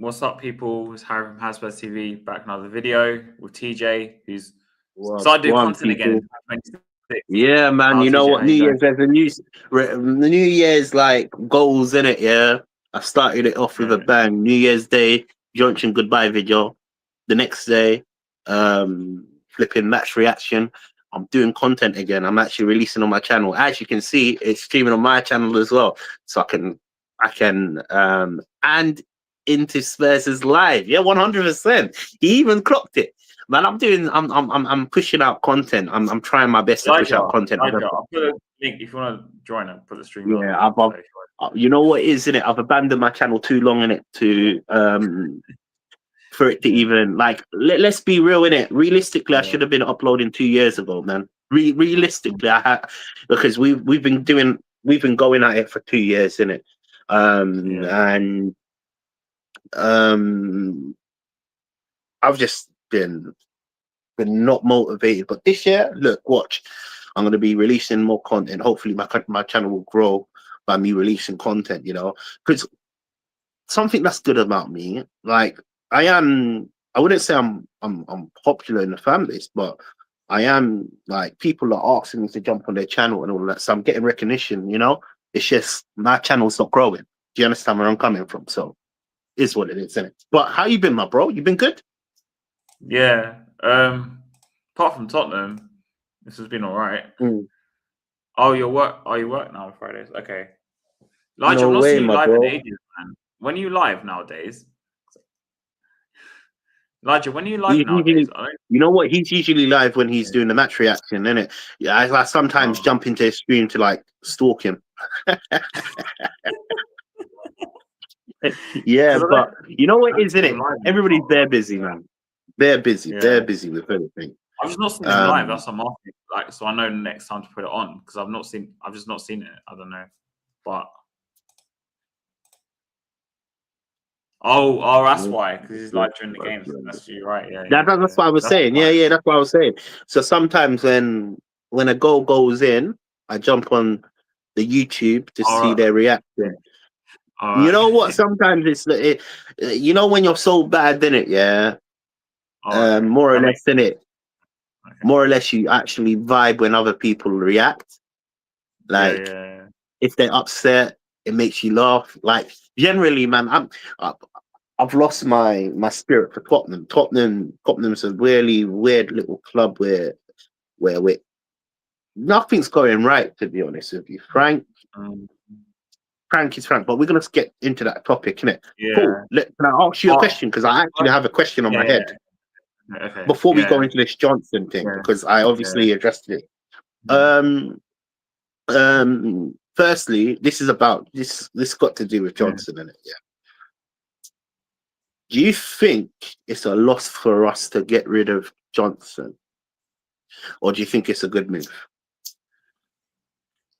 What's up, people? It's Harry from Hotspur TV back another video with TJ, who's started doing content again. Yeah, man. You know what? New Year's, there's a the New Year's like goals in it. Yeah, I started it off with a bang. New Year's Day, junction goodbye video. The next day, flipping match reaction. I'm doing content again. I'm actually releasing on my channel. As you can see, it's streaming on my channel as well. So I can and into Spurs' live. Yeah, 100%. He even clocked it. Man, I'm pushing out content. I'm trying my best to push out content. I'll put a link if you want to join. I'll put the stream. Yeah, you know what is in it? I've abandoned my channel too long in it to for it to even like. Let's be real in it. Realistically, I should have been uploading 2 years ago, man. Realistically, I had because we've been going at it for 2 years in it, and I've just been not motivated. But this year, look, watch, I'm going to be releasing more content. Hopefully my channel will grow by me releasing content, you know, because something that's good about me, like I wouldn't say I'm popular in the fan base, but I am, like, people are asking me to jump on their channel and all that, so I'm getting recognition, you know. It's just my channel's not growing. Do you understand where I'm coming from? So is what it is, isn't it? But how you been, my bro? You been good? Yeah. Apart from Tottenham, this has been all right. Oh, you work now on Fridays? Okay. Elijah, No I'm not way, seeing you my live bro. in ages, man. When are you live nowadays? Elijah, when are you live nowadays? You know what? He's usually live when he's doing the match reaction, isn't it? Yeah, I sometimes jump into his stream to like stalk him. Yeah, but you know what is in it? Everybody's bare busy, man. They're busy. They're busy with everything. I've just not seen him live. That's what I'm asking. Like, so I know the next time to put it on because I've just not seen it. I don't know, but oh, that's why, because he's live during the games. That's you, right? Yeah. That's what I was saying. Yeah, that's what I was saying. So sometimes when a goal goes in, I jump on the YouTube to see their reaction. You know what? Sometimes it's you know, when you're so bad in it, yeah. More or less in it. More or less, you actually vibe when other people react. Like, if they're upset, it makes you laugh. Like, generally, man, I've lost my spirit for Tottenham. Tottenham's a really weird little club where nothing's going right, to be honest with you. Frank is Frank, but we're gonna get into that topic, innit? Yeah. Cool. Can I ask you a question? Because I actually have a question on my head. Okay. Before we go into this Johnson thing, because I obviously addressed it. Firstly, this is about this got to do with Johnson, innit? Yeah. Do you think it's a loss for us to get rid of Johnson, or do you think it's a good move?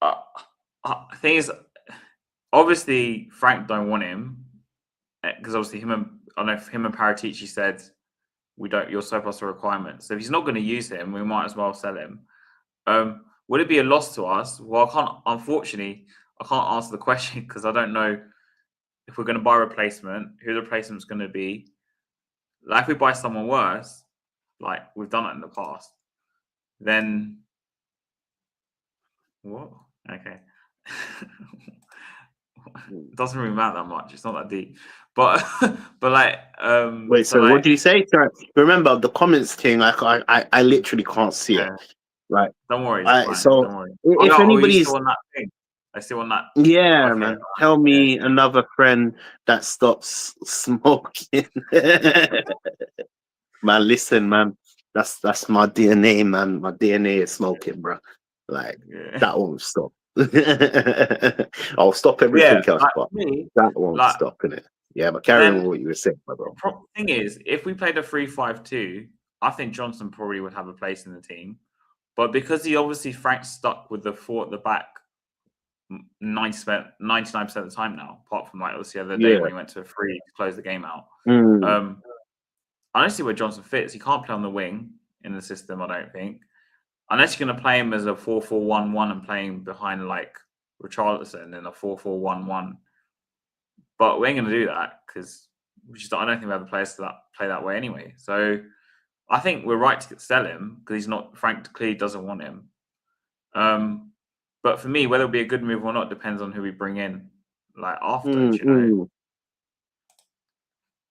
The thing is, obviously Frank don't want him because obviously him and Paratici said you're surplus to requirements. So if he's not going to use him, we might as well sell him. Would it be a loss to us? Well, unfortunately, I can't answer the question because I don't know if we're going to buy a replacement, who the replacement's going to be. Like, if we buy someone worse, like we've done it in the past, then what? Okay. It doesn't really matter that much. It's not that deep. But like wait, so like, what did you say? Sorry. Remember the comments thing, like I literally can't see it. Right. Don't worry. So don't worry. If anybody's still on that thing. I still on that. Yeah, okay, man. Tell me another friend that stops smoking. Man, listen, man. That's my DNA, man. My DNA is smoking, bro. Like that won't stop. I'll stop everything else, like but me, that won't stop, innit? Yeah, but carry on what you were saying, my bro. The thing is, if we played a 3-5-2, I think Johnson probably would have a place in the team. But because Frank's stuck with the 4 at the back 99% of the time now, apart from like obviously the other day when he went to a 3 to close the game out. I don't see where Johnson fits. He can't play on the wing in the system, I don't think. Unless you're going to play him as a 4-4-1-1 and playing behind like Richarlison in a 4-4-1-1. But we ain't going to do that because which is I don't think we have the players to play that way anyway. So I think we're right to sell him because he's not. Frank clearly doesn't want him. But for me, whether it'll be a good move or not depends on who we bring in, like after. You know?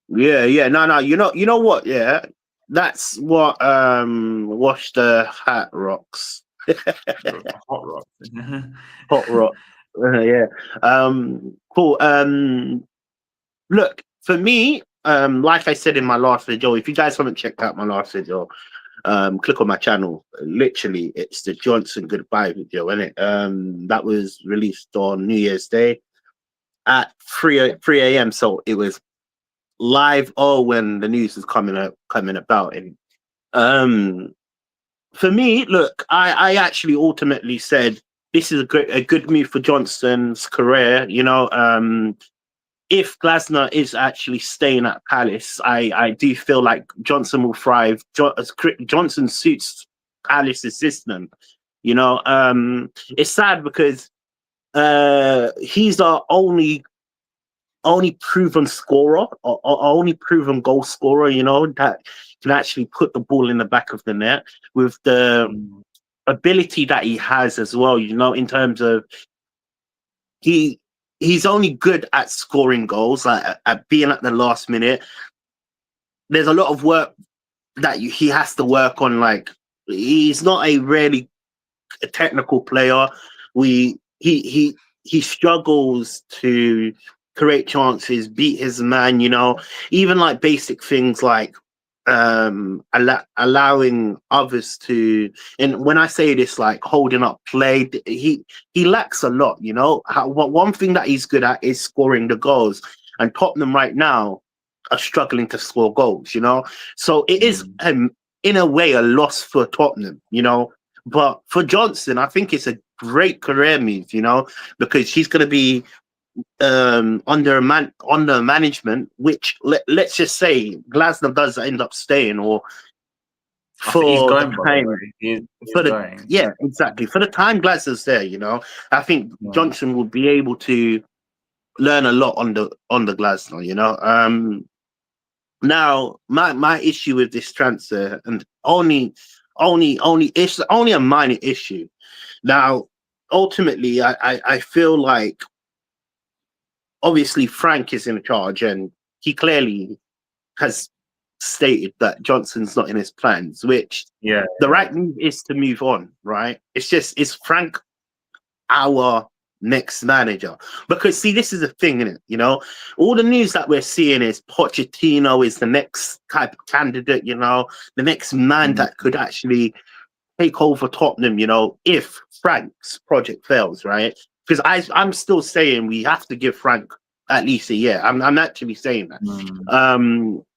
Yeah. No. You know what? Yeah, that's what Wash the Hat rocks. Hot rock. Hot rock. Yeah. Cool. Look, for me, like I said in my last video, if you guys haven't checked out my last video, click on my channel. Literally, it's the Johnson goodbye video, isn't it? That was released on New Year's Day at 3 a.m. So it was live when the news was coming about. And for me, look, I actually ultimately said this is a good move for Johnson's career. You know, if Glasner is actually staying at Palace, I do feel like Johnson will thrive. Johnson suits Palace's system. You know, it's sad because he's our only proven scorer or only proven goal scorer, you know, that can actually put the ball in the back of the net with the ability that he has as well, you know, in terms of he's only good at scoring goals, like at being at the last minute. There's a lot of work that he has to work on. Like, he's not a really technical player. He struggles to create chances, beat his man, you know, even like basic things like allowing others to, and when I say this, like holding up play, he lacks a lot, you know. One thing that he's good at is scoring the goals, and Tottenham right now are struggling to score goals, you know. So it is in a way a loss for Tottenham, you know. But for Johnson, I think it's a great career move, you know, because he's going to be under management, which let's just say Glasner does end up staying, or he's going, the time, he's going. Yeah, exactly. For the time Glasner's there, you know, I think Johnson will be able to learn a lot on the Glasner, you know. Now my issue with this transfer, and it's only a minor issue. Now, ultimately, I feel like obviously Frank is in charge, and he clearly has stated that Johnson's not in his plans, which the right move is to move on, right? Is Frank our next manager? Because see, this is a thing, isn't it? You know, all the news that we're seeing is Pochettino is the next type of candidate, you know, the next man that could actually take over Tottenham, you know, if Frank's project fails, right? Because I'm still saying we have to give Frank at least a year. I'm actually saying that.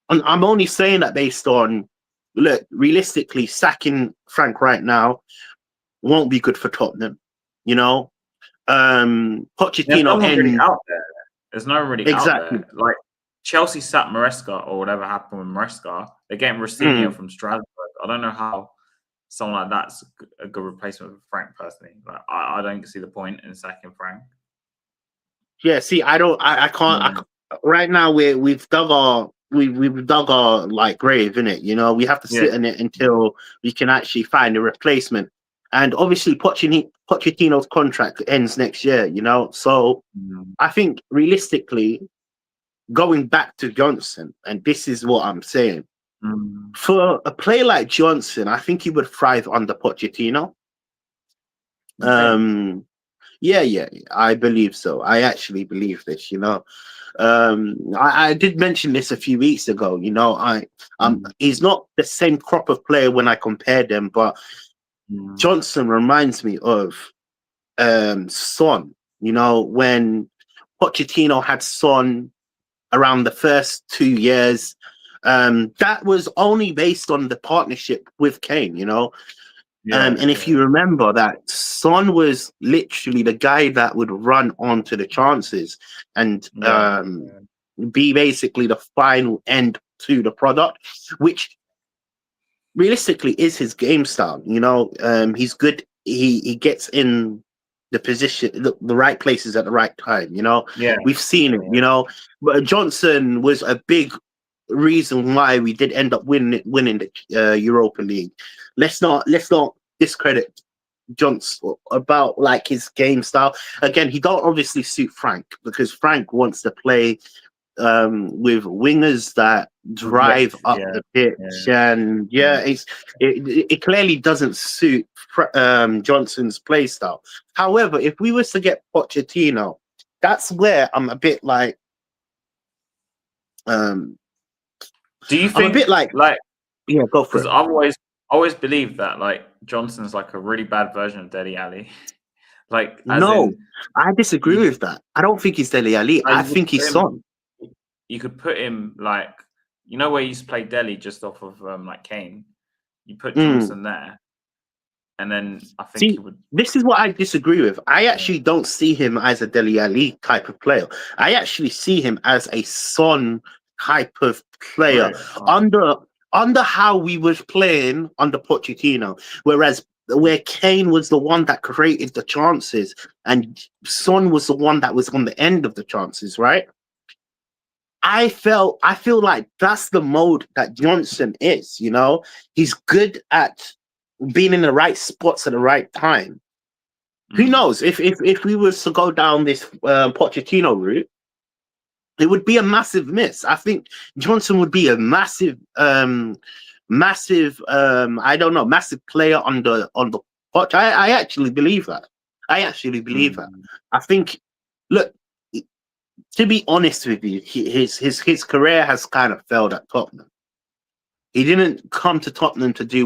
And I'm only saying that based on, look, realistically, sacking Frank right now won't be good for Tottenham, you know. Pochettino, there's no one really out there. There's no one really out there. Like Chelsea sat Maresca, or whatever happened with Maresca. They're getting Rossini from Strasbourg. I don't know how someone like that's a good replacement for Frank personally. Like, I don't see the point in sacking Frank. Yeah, see, I can't. Right now, we've dug our like grave in it. You know, we have to sit in it until we can actually find a replacement. And obviously, Pochettino's contract ends next year. You know, so I think realistically, going back to Johnson, and this is what I'm saying. For a player like Johnson, I think he would thrive under Pochettino. Yeah, I believe so. I actually believe this, you know. I did mention this a few weeks ago, you know. He's not the same crop of player when I compare them, but Johnson reminds me of Son, you know, when Pochettino had Son around the first 2 years. That was only based on the partnership with Kane, you know. And if you remember that, Son was literally the guy that would run onto the chances and be basically the final end to the product, which realistically is his game style. You know, he's good. He gets in the position, the right places at the right time. Yeah, We've seen it. But Johnson was a big reason why we did end up winning the Europa League. Let's not discredit Johnson about like his game style. Again, he don't obviously suit Frank, because Frank wants to play with wingers that drive up the pitch, and it clearly doesn't suit Johnson's play style. However, if we was to get Pochettino, that's where I'm a bit like, do you think I'm a bit like yeah, go for it. Because I've always believed that like Johnson's like a really bad version of Dele Alli. Like, I disagree with that. I don't think he's Dele Alli. I think he's Son. You could put him like, where he used to play Dele just off of like Kane. You put Johnson there, and then I think he would. This is what I disagree with. I actually don't see him as a Dele Alli type of player. I actually see him as a Son type of player, under how we was playing under Pochettino, where Kane was the one that created the chances and Son was the one that was on the end of the chances, right? I feel like that's the mode that Johnson is. He's good at being in the right spots at the right time. Who knows if we was to go down this Pochettino route, it would be a massive miss. I think Johnson would be a massive massive player on the pitch. I actually believe that. I think, look, to be honest with you, his career has kind of failed at Tottenham. He didn't come to Tottenham to do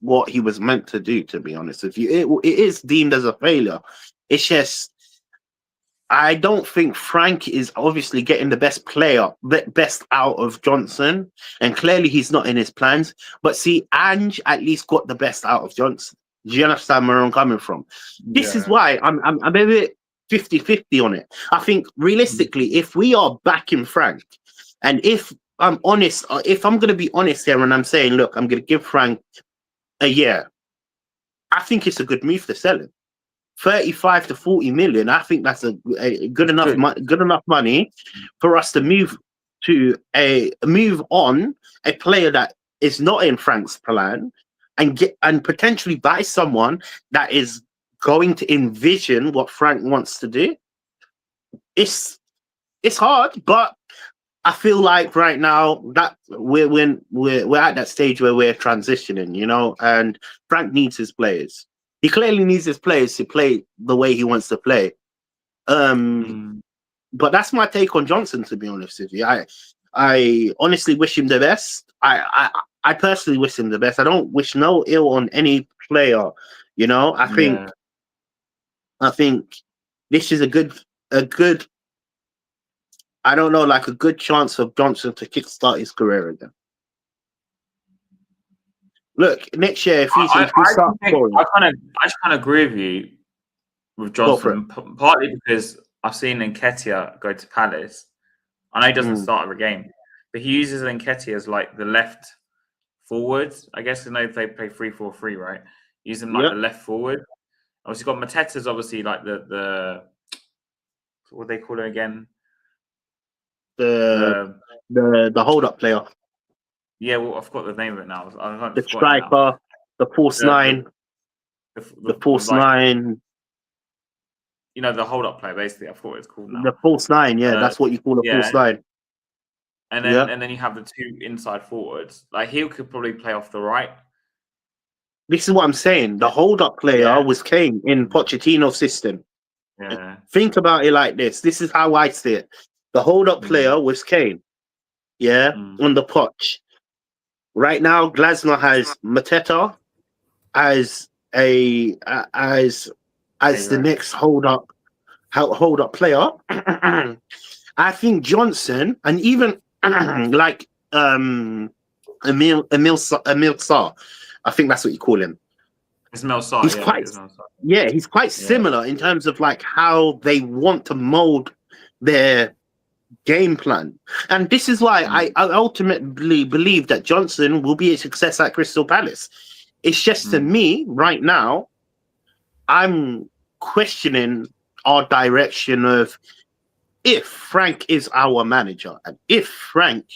what he was meant to do, to be honest with you. It is deemed as a failure. It's just, I don't think Frank is obviously getting the best out of Johnson, and clearly he's not in his plans. But see, Ange at least got the best out of Johnson. Do you understand where I'm coming from? This is why I'm a bit 50-50 on it. I think realistically, if we are backing Frank, and if I'm honest, if I'm going to be honest here, and I'm saying, look, I'm going to give Frank a year, I think it's a good move to sell him. 35 to 40 million. I think that's a good enough money for us to move on a player that is not in Frank's plan, and potentially buy someone that is going to envision what Frank wants to do. It's hard, but I feel like right now that we're at that stage where we're transitioning, and Frank needs his players. He clearly needs his players to play the way he wants to play. But that's my take on Johnson, to be honest with you. I honestly wish him the best. I personally wish him the best. I don't wish no ill on any player. I think this is a good I don't know, like a good chance for Johnson to kickstart his career again. Look, next year if he starts scoring, I kind of agree with you with Johnson, partly because I've seen Nketiah go to Palace. I know he doesn't start every game, but he uses Nketiah as like the left forward. I guess they play 3-4-3, right? Use him like the left forward. Obviously, got Mateta's obviously like the what do they call it again? The hold up player. Yeah, well, I've got the name of it now. The striker, the false nine, the false nine. The hold up player, basically. I thought it's called now. The false nine, that's what you call a false nine. And then you have the two inside forwards. Like, he could probably play off the right. This is what I'm saying. The hold up player was Kane in Pochettino's system. Yeah. Think about it like this. This is how I see it. The hold up player was Kane. On the pitch. Right now, Glasner has Mateta as the next hold up player. I think Johnson, and even like Emil Sarr, I think that's what you call him. Ismail Sarr. He's quite similar in terms of like how they want to mold their game plan. And this is why I ultimately believe that Johnson will be a success at Crystal Palace. It's just to me right now, I'm questioning our direction of if Frank is our manager and if Frank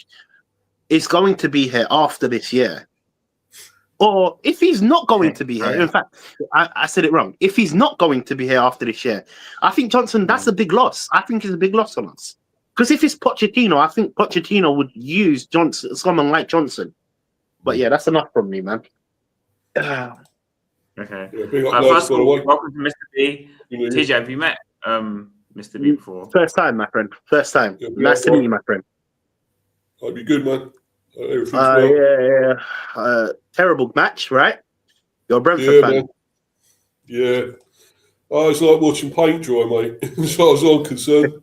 is going to be here after this year, or if he's not going to be here. In fact, I said it wrong. If he's not going to be here after this year, I think Johnson, that's a big loss. I think it's a big loss on us. Because if it's Pochettino, I think Pochettino would use Johnson, someone like Johnson. But yeah, that's enough from me, man. Okay. Yeah, first of all, welcome to Mr. B. TJ, have you met Mr. B before? First time, my friend. First time. Yeah, nice to meet you, my friend. Hope you're good, man. Everything's well. Yeah. Terrible match, right? You're a Brentford fan. Man. Yeah. It's like watching paint dry, mate, as far as I'm concerned.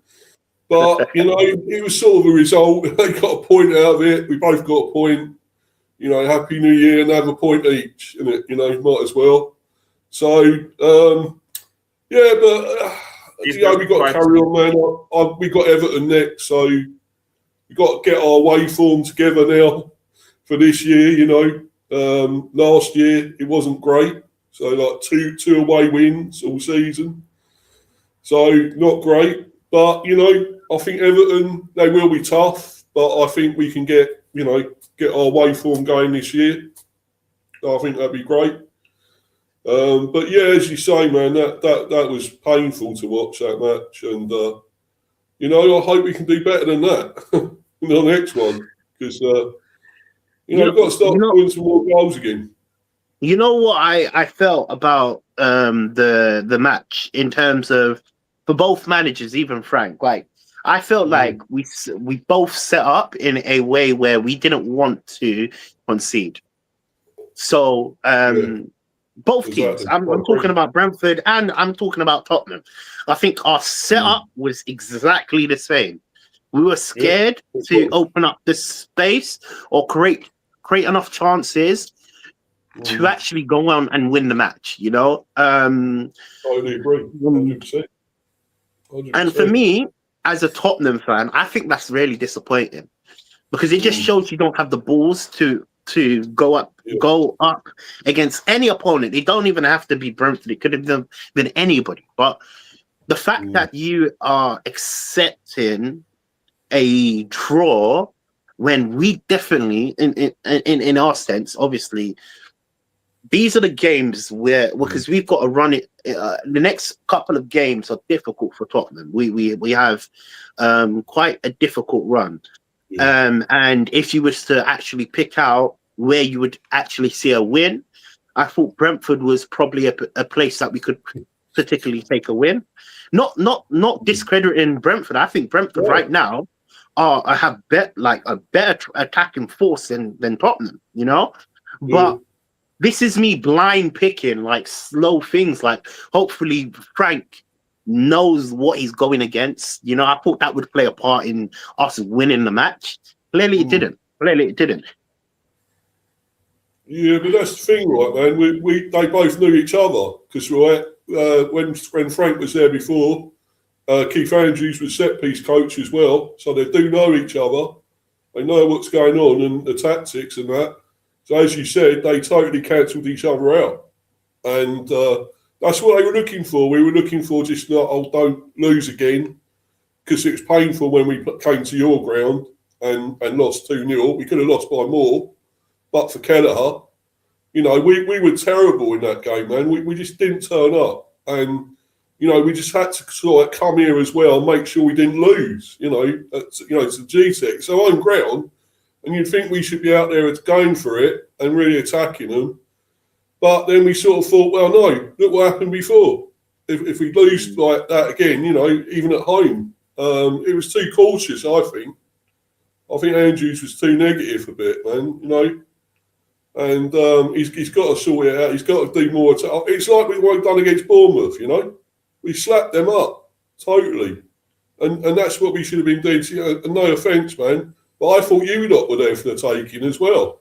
But, it was sort of a result. They got a point out of it. We both got a point. Happy New Year and have a point each, innit? Might as well. So, but we got to carry on, man. We got Everton next, so we got to get our waveform together now for this year. Last year it wasn't great, so like two away wins all season, so not great. But I think Everton, they will be tough, but I think we can get our waveform going this year. I think that'd be great. But yeah, as you say, man, that was painful to watch that match, and I hope we can do better than that in the next one, because we've got to start doing some more goals again. You know what I felt about the match in terms of, for both managers, even Frank, like I felt like we both set up in a way where we didn't want to concede. So both teams, I'm talking about Brentford and I'm talking about Tottenham. I think our setup was exactly the same. We were scared to open up the space or create enough chances to actually go on and win the match, I totally agree. 100%. And for me, as a Tottenham fan, I think that's really disappointing, because it just shows you don't have the balls to go up against any opponent. It don't even have to be Brentford. It could have been anybody. But the fact that you are accepting a draw when we definitely, in our sense, obviously, these are the games because we've got to run it. The next couple of games are difficult for Tottenham. We have quite a difficult run. And if you was to actually pick out where you would actually see a win, I thought Brentford was probably a place that we could particularly take a win. Not discrediting Brentford. I think Brentford right now have a better attacking force than Tottenham, But this is me blind picking, like slow things. Like hopefully Frank knows what he's going against. I thought that would play a part in us winning the match. Clearly it didn't. Yeah, but that's the thing, right, man? They both knew each other, because when Frank was there before, Keith Andrews was set-piece coach as well, so they do know each other. They know what's going on and the tactics and that. So as you said, they totally cancelled each other out. And that's what they were looking for. We were looking for just don't lose again, because it was painful when we came to your ground and lost 2-0. We could have lost by more, but for Kelleher, we were terrible in that game, man. We just didn't turn up. And, we just had to sort of come here as well and make sure we didn't lose, it's a GTEC. So home ground, and you'd think we should be out there going for it and really attacking them. But then we sort of thought, well, no, look what happened before. If we lose like that again, even at home, it was too cautious, I think. I think Andrews was too negative a bit, man, And he's got to sort it out. He's got to do more. It's like we weren't done against Bournemouth, We slapped them up, totally. And that's what we should have been doing. And no offence, man, but I thought you lot were there for the taking as well.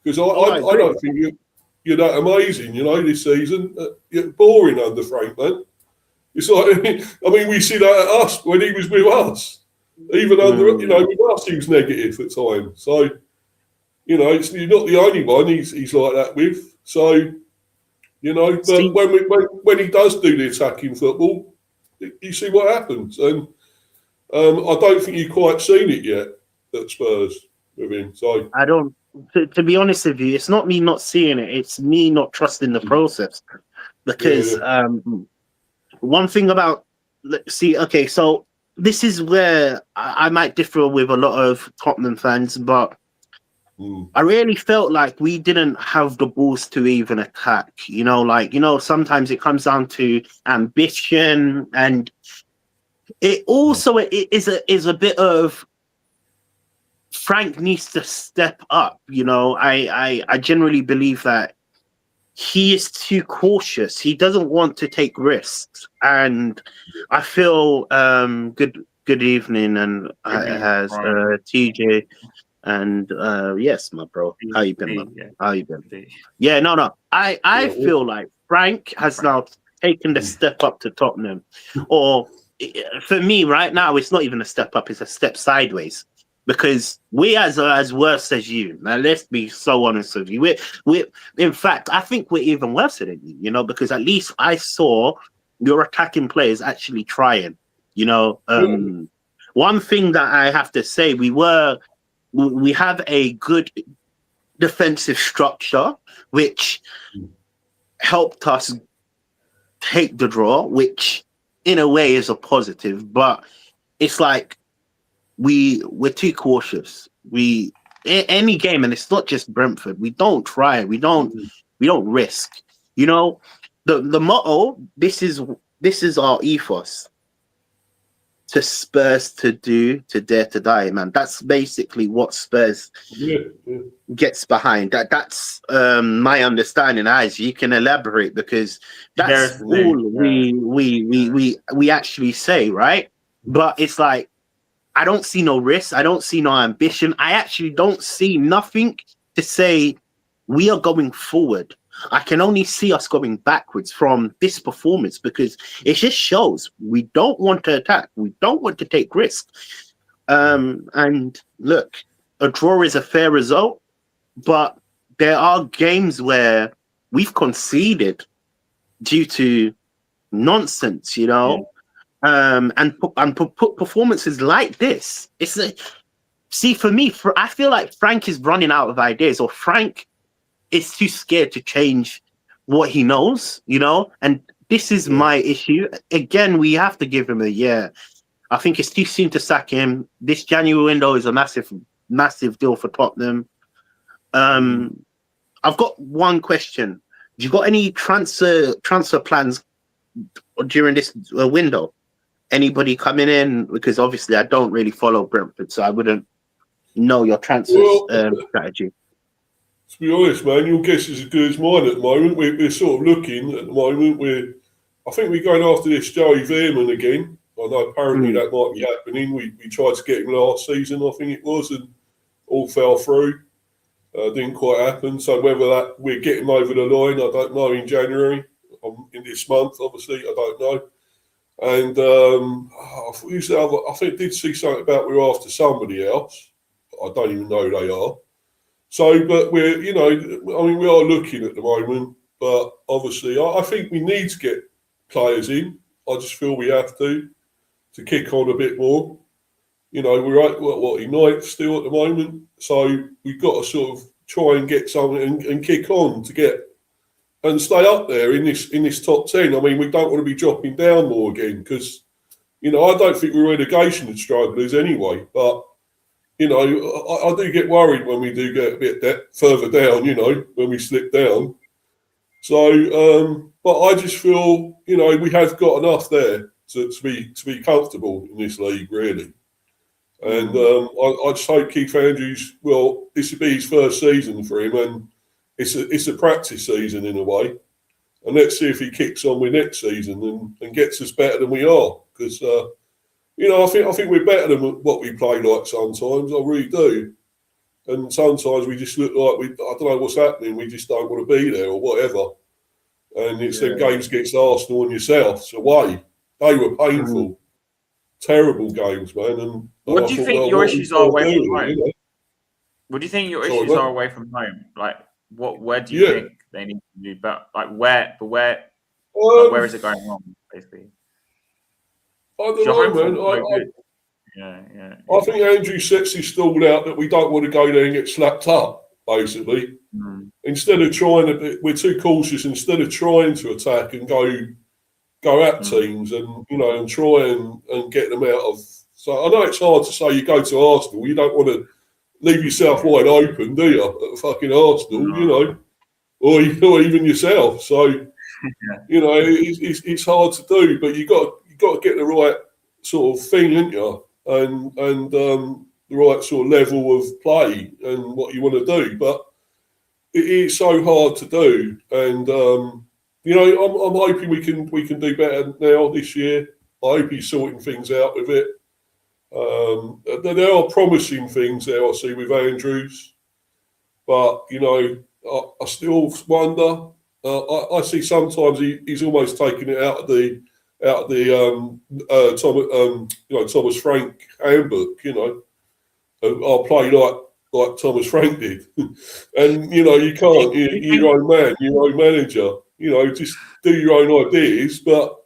Because I don't think you're that amazing, this season. You're boring under Frank, man. It's like, we see that at us when he was with us. Even under, with us, he was negative at times. So, you're not the only one he's like that with. So, you know. But when he does do the attacking football, you see what happens. And I don't think you've quite seen it yet at Spurs with him. So I don't. To be honest with you, it's not me not seeing it. It's me not trusting the process. Because one thing about so this is where I might differ with a lot of Tottenham fans, but I really felt like we didn't have the balls to even attack. Sometimes it comes down to ambition, and it also is a bit of Frank needs to step up. I generally believe that he is too cautious. He doesn't want to take risks, and I feel good evening, and has TJ, and yes, my bro. How you been, man? How you been? Yeah, no. I feel like Frank has now taken the step up to Tottenham, or for me right now, it's not even a step up; it's a step sideways. Because we as worse as you. Now, let's be so honest with you. We in fact, I think we're even worse than you. Because at least I saw your attacking players actually trying. One thing that I have to say, we have a good defensive structure, which helped us take the draw, which in a way is a positive. But it's like, we're too cautious. Any game, and it's not just Brentford, we don't try, we don't risk. The motto, this is our ethos. To Spurs to dare to die, man. That's basically what Spurs gets behind. That's my understanding. As you can elaborate, because that's all we actually say, right? But it's like, I don't see no risk. I don't see no ambition. I actually don't see nothing to say we are going forward. I can only see us going backwards from this performance, because it just shows we don't want to attack. We don't want to take risks. And look, a draw is a fair result, but there are games where we've conceded due to nonsense, and performances like this. For me, I feel like Frank is running out of ideas, or Frank is too scared to change what he knows, and this is my issue. Again, we have to give him a year. I think it's too soon to sack him. This January window is a massive deal for Tottenham. I've got one question. Do you got any transfer plans during this window? Anybody coming in? Because obviously I don't really follow Brentford, so I wouldn't know your transfer strategy. To be honest, man, your guess is as good as mine at the moment. We're sort of looking at the moment. I think we're going after this Joey Veerman again. I know apparently that might be happening. We tried to get him last season, I think it was, and all fell through. Didn't quite happen. So whether we're getting over the line, I don't know, in January, in this month, obviously, I don't know. And I think I did see something about we're after somebody else. I don't even know who they are. So, but we are looking at the moment. But obviously, I think we need to get players in. I just feel we have to kick on a bit more. We're at in ninth still at the moment. So we've got to sort of try and get something and kick on to get and stay up there in this top 10. I mean, we don't want to be dropping down more again, because, I don't think we're relegation strugglers anyway. But, I do get worried when we do get a bit further down, when we slip down. So, but I just feel, we have got enough there to be comfortable in this league, really. And I just hope Keith Andrews, this will be his first season for him, and it's a practice season in a way. And let's see if he kicks on with next season and gets us better than we are. Because, I think we're better than what we play like sometimes. I really do. And sometimes we just look like I don't know what's happening. We just don't want to be there or whatever. And it's them games against Arsenal and yourself away. They were painful. Terrible games, man. And what do you think your issues are away from home? What do you think your issues are away from home? Like, where do you Yeah. think they need to do better? Like where is it going wrong, basically? I don't Your home know, man. form's so good. Yeah. I think Andrew sets his stall out that we don't want to go there and get slapped up, basically. Mm. Instead of we're too cautious. Instead of trying to attack and go at teams and and try and get them out of. So I know it's hard to say you go to Arsenal, you don't want to leave yourself wide open, do you? At fucking Arsenal, or even yourself. So it's hard to do, but you got to get the right sort of feeling, you, and the right sort of level of play and what you want to do. But it is so hard to do, and I'm hoping we can do better now this year. I hope he's sorting things out with it. There are promising things there I see with Andrews, but I still wonder. I see sometimes he's almost taking it out of the Thomas Frank handbook. I'll play like Thomas Frank did, and you can't. You're your own man, your own manager. Just do your own ideas, but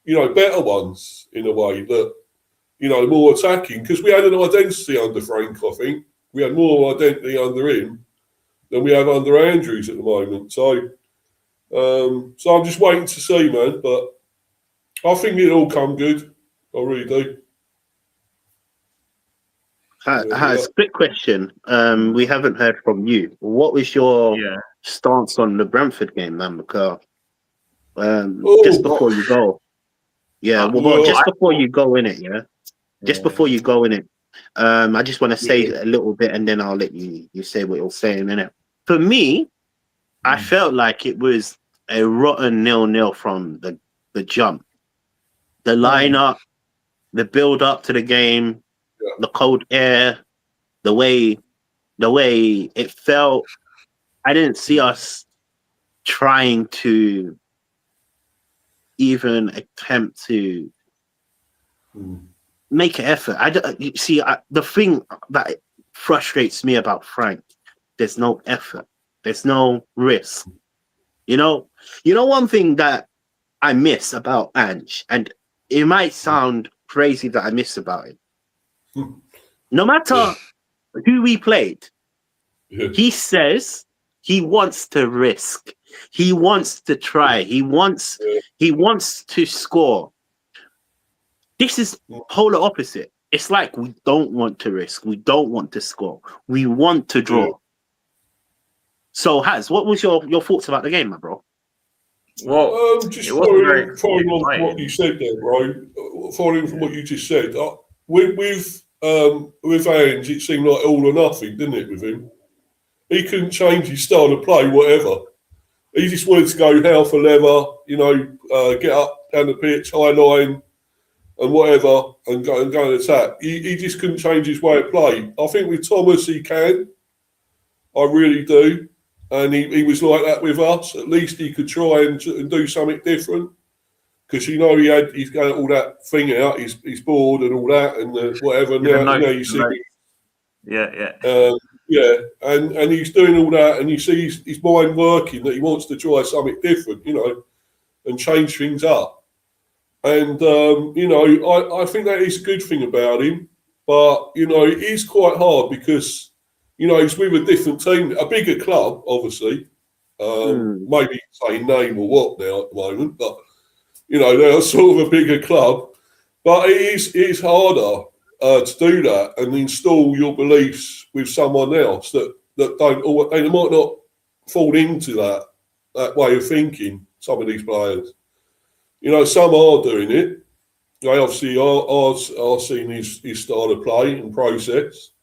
better ones in a way that more attacking. Because we had an identity under Frank. I think we had more identity under him than we have under Andrews at the moment. So I'm just waiting to see, man. But I think it'll all come good. I really do. Quick question. We haven't heard from you. What was your stance on the Brentford game, man? Because just before you go, before you go in it, just before you go in it, I just want to say a little bit, and then I'll let you say what you're saying in it. For me, I felt like it was a rotten 0-0 from the jump. The lineup, the build up to the game, the cold air, the way it felt. I didn't see us trying to even attempt to make an effort. The thing that frustrates me about Frank, there's no effort. There's no risk. One thing that I miss about Ange, and it might sound crazy that I miss about him. No matter who we played, he says he wants to risk. He wants to try. He wants to score. This is polar opposite. It's like we don't want to risk. We don't want to score. We want to draw. So, Haz, what was your thoughts about the game, my bro? Well, just following on what you said there, bro. Following from what you just said, with Ange, it seemed like all or nothing, didn't it? With him, he couldn't change his style of play, whatever. He just wanted to go hell for leather, get up down the pitch, high line, and whatever, and go and attack. He just couldn't change his way of play. I think with Thomas he can. I really do. And he was like that with us. At least he could try and do something different. Because he's got all that thing out. He's bored and all that and whatever. Now you see, and he's doing all that, and you see his mind working. That he wants to try something different, and change things up. And I think that is a good thing about him. But it is quite hard because he's with a different team, a bigger club, obviously. Maybe say name or what now at the moment, but they're sort of a bigger club. But it is harder to do that and install your beliefs with someone else that don't. They might not fall into that way of thinking. Some of these players, some are doing it. They obviously are seeing his style of play and process.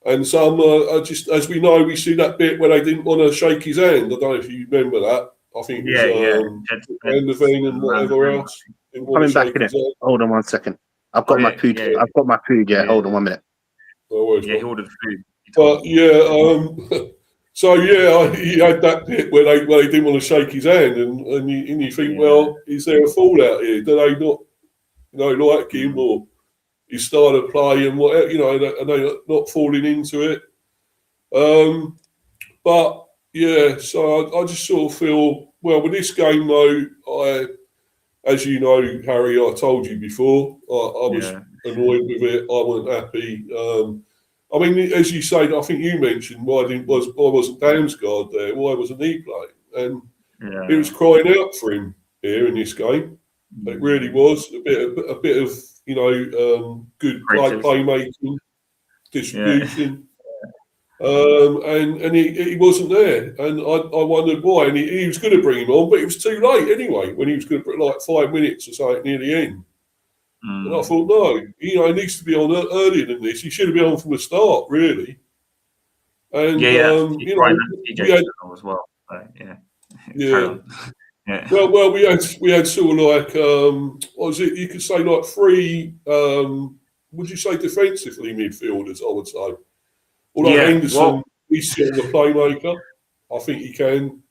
And some are just, as we know, we see that bit where they didn't want to shake his hand. I don't know if you remember that. I think it was and whatever else. Coming back in it. Hold on 1 second. I've got my food. I've got my food. Hold on 1 minute. He ordered food. But he had that bit where they didn't want to shake his hand, and you think, well, is there a fallout here? Do they not like him or his style of play and whatever, and they're not falling into it. But yeah, so I just sort of feel, well, with this game though, as you know, Harry, I told you before, I was annoyed with it. I wasn't happy. I mean, as you say, I think you mentioned why wasn't Damsgaard there? Why wasn't he playing? And it was crying out for him here in this game. It really was a bit of good playmaking, distribution. And he wasn't there, and I wondered why. And he was going to bring him on, but it was too late anyway. When he was going to put like 5 minutes or something near the end, and I thought, no, he needs to be on earlier than this. He should have been on from the start, really. And we had as well. So, yeah. Well, we had sort of like what was it? You could say like three. Would you say defensively midfielders? I would say. Although Henderson, he's still the playmaker. I think he can.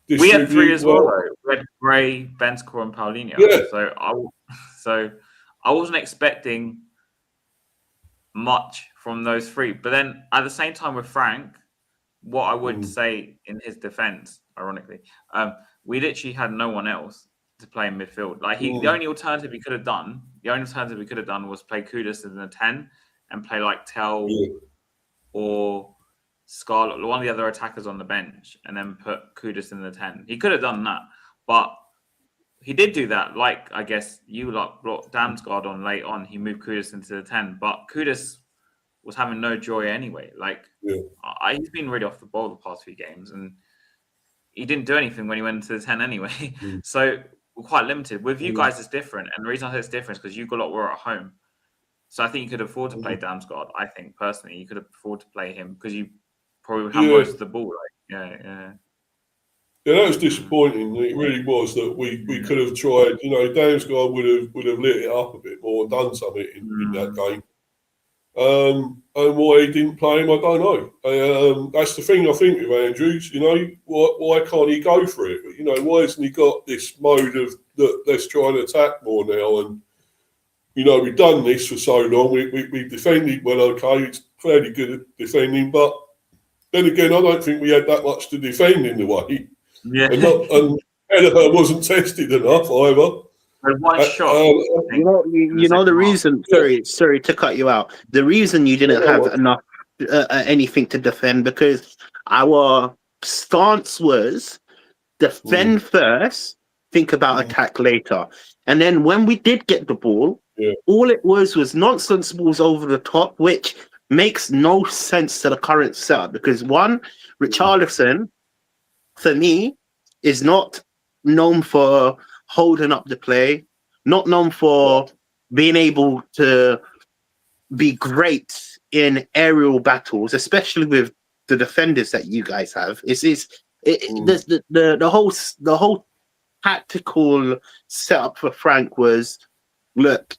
We had three as well, though. We had Gray, Bentancur, and Paulinho. Yeah. So I wasn't expecting much from those three. But then at the same time with Frank, what I would say in his defence, ironically, we literally had no one else to play in midfield. Like the only alternative we could have done was play Kudus in the 10 and play like Tell or Scarlett, one of the other attackers on the bench, and then put Kudus in the 10. He could have done that, but he did do that. Like, I guess you brought Damsgaard on late on. He moved Kudus into the 10, but Kudus was having no joy anyway. Like, he's been really off the ball the past few games, and he didn't do anything when he went into the 10 anyway. So we're quite limited. With you guys, it's different. And the reason I say it's different is because you got were at home. So I think you could afford to play Damsgaard. I think personally, you could afford to play him because you probably have most of the ball. Right? Yeah, that was disappointing. It really was that we could have tried. Damsgaard would have lit it up a bit more and done something in that game. And why he didn't play him, I don't know. That's the thing I think with Andrews. Why can't he go for it? Why hasn't he got this mode of that? Let's try and attack more now. And we've done this for so long. We defended well. Okay, it's fairly good at defending, but then again, I don't think we had that much to defend in the way. Yeah, and Kelleher wasn't tested enough either. One shot. The reason. Sorry to cut you out. The reason you didn't have enough anything to defend because our stance was defend first, think about attack later, and then when we did get the ball, all it was nonsense balls over the top, which makes no sense to the current setup because one, Richarlison, for me, is not known for holding up the play, not known for being able to be great in aerial battles, especially with the defenders that you guys have. The whole tactical setup for Frank was, look,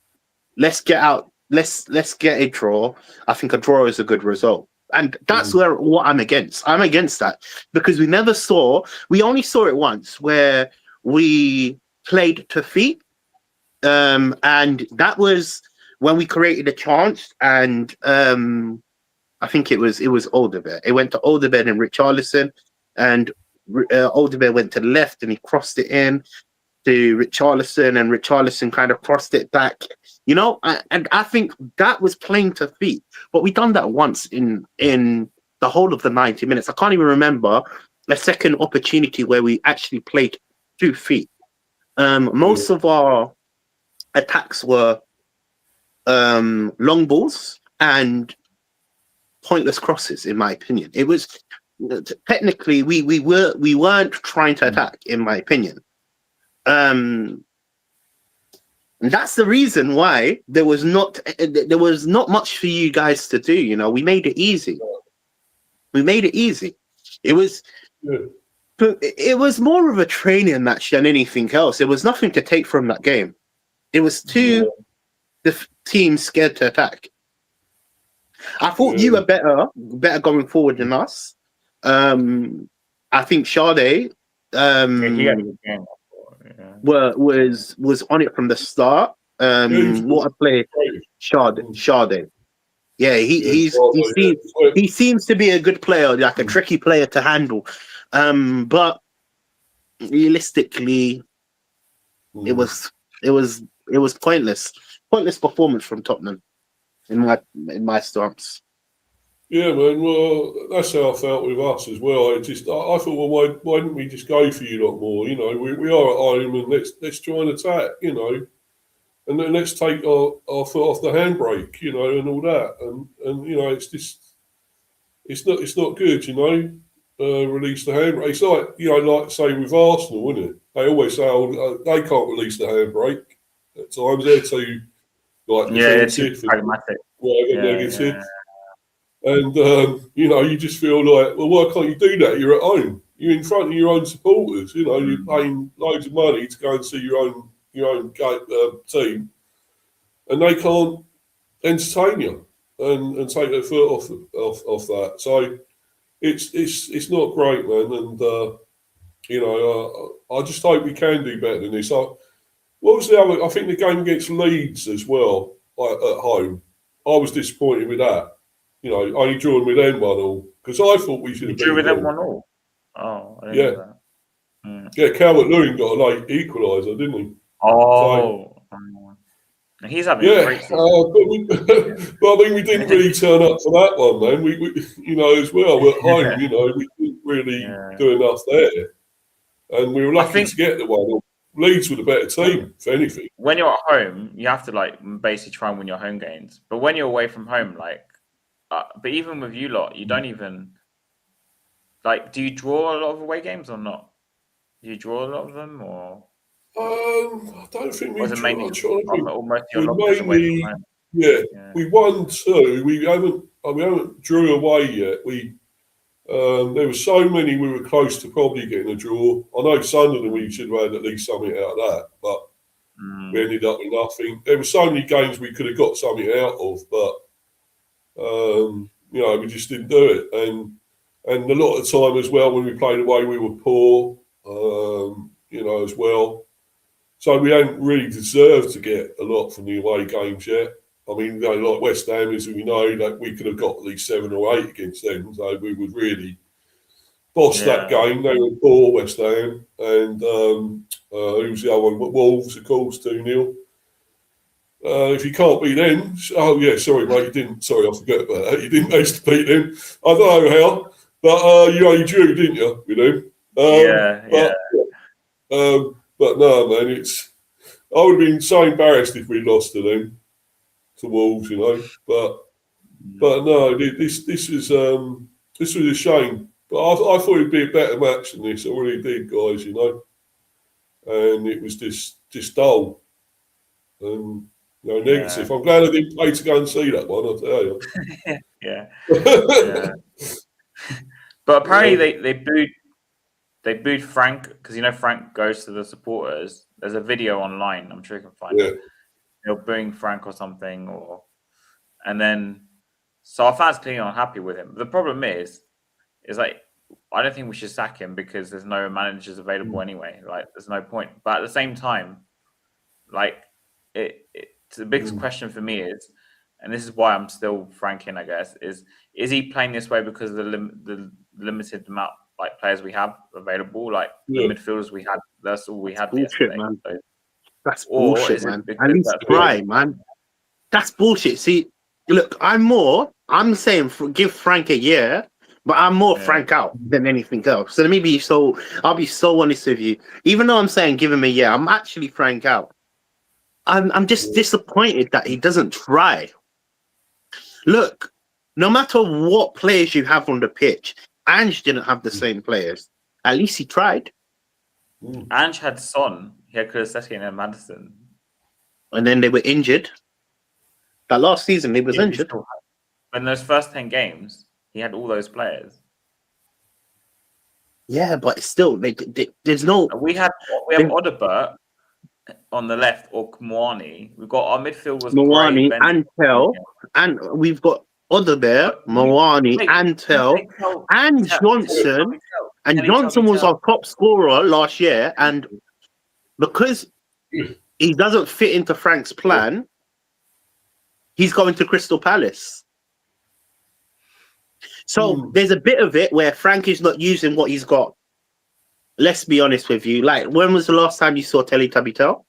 let's get out, let's get a draw. I think a draw is a good result. And that's what I'm against. I'm against that because we only saw it once where we played to feet. And that was when we created a chance and I think it was Alderweireld. It went to Alderweireld and Richarlison and Alderweireld went to the left and he crossed it in to Richarlison and Richarlison kind of crossed it back. And I think that was playing to feet. But we done that once in the whole of the 90 minutes. I can't even remember a second opportunity where we actually played 2 feet. Most of our attacks were long balls and pointless crosses, in my opinion. It was technically we weren't trying to attack, in my opinion. And that's the reason why there was not much for you guys to do. We made it easy. It was more of a training match than anything else. There was nothing to take from that game. It was the teams scared to attack. I thought you were better going forward than us. I think Sade was on it from the start. What a play, Sade. Yeah, he seems to be a good player, like a tricky player to handle. But realistically, it was pointless. Pointless performance from Tottenham in my stance. Yeah, man. Well, that's how I felt with us as well. I thought, well, why didn't we just go for you lot more? You know, we are at home, and let's try and attack. You know, and then let's take our foot off the handbrake. You know, and all that, and you know, it's not good. You know, release the handbrake. It's like, you know, like say with Arsenal, isn't it? They always say, oh, they can't release the handbrake. At times they're too defensive, too pragmatic. Whatever negative. Yeah. And, you know, you just feel like, well, why can't you do that? You're at home. You're in front of your own supporters. You know, you're paying loads of money to go and see your own team, and they can't entertain you and take their foot off that. So it's not great, man. And you know, I just hope we can do better than this. What was the other? I think the game against Leeds as well, at home. I was disappointed with that. You know, only drawing with them 1-1, because I thought we should have drew with them 1-1. Oh, I didn't know that. Yeah, Calvert-Lewin got a late equaliser, didn't he? Oh, so, he's having a great season. But I mean, we didn't really turn up for that one, man. We you know, as well, we're at home. You know, we didn't really do enough there, and we were lucky to get the one. Leeds were the better team, if anything. When you're at home, you have to like basically try and win your home games. But when you're away from home, like. But even with you lot, you don't even like. Do you draw a lot of away games or not? Do you draw a lot of them, or? I don't think we draw. Mainly we won 2. We haven't drew away yet. There were so many we were close to probably getting a draw. I know Sunderland we should have had at least something out of that, but we ended up with nothing. There were so many games we could have got something out of, but. You know, we just didn't do it, and a lot of the time as well when we played away, we were poor. You know, as well, so we hadn't really deserved to get a lot from the away games yet. I mean, you know, like West Ham, as we know, that we could have got at least 7 or 8 against them, so we would really boss that game. They were poor, West Ham, and who was the other one? Wolves, of course, 2-0. If you can't beat them, sorry, mate, you didn't. Sorry, I forgot about that. You didn't manage to beat them. I don't know how, but you only drew, didn't you? With them? But no, man, I would have been so embarrassed if we lost to them, to Wolves, you know. But no, this was a shame. But I thought it'd be a better match than this. I really did, guys, you know. And it was just dull. And. No negative. I'm glad I didn't pay to go and see that one. I'll tell you. yeah. But apparently they booed Frank because you know Frank goes to the supporters. There's a video online. I'm sure you can find it. They're booing Frank or something, and then so our fans clearly unhappy with him. The problem is like I don't think we should sack him because there's no managers available anyway. Like there's no point. But at the same time, like the biggest question for me is, and this is why I'm still franking, I guess, is he playing this way because of the limited amount like players we have available, like the midfielders we had? That's all we had. Bullshit, man. So, that's bullshit, man. At least try, man. That's bullshit. See, look, I'm saying give Frank a year, but I'm more Frank out than anything else. So I'll be so honest with you. Even though I'm saying give him a year, I'm actually Frank out. I'm just disappointed that he doesn't try. Look, no matter what players you have on the pitch, Ange didn't have the same players. At least he tried. Ange had Son, he had Kulusevski and Madison. And then they were injured. That last season, he was injured. In those first 10 games, he had all those players. Yeah, but still, there's no... We have Odobert on the left, or Mwani. We've got our midfield was Mwani and Tell, and we've got Odobert, Mwani and Tell, and Johnson. And Johnson was our top scorer last year, and because he doesn't fit into Frank's plan, he's going to Crystal Palace. So there's a bit of it where Frank is not using what he's got. Let's be honest with you. Like, when was the last time you saw Teletubby Tell?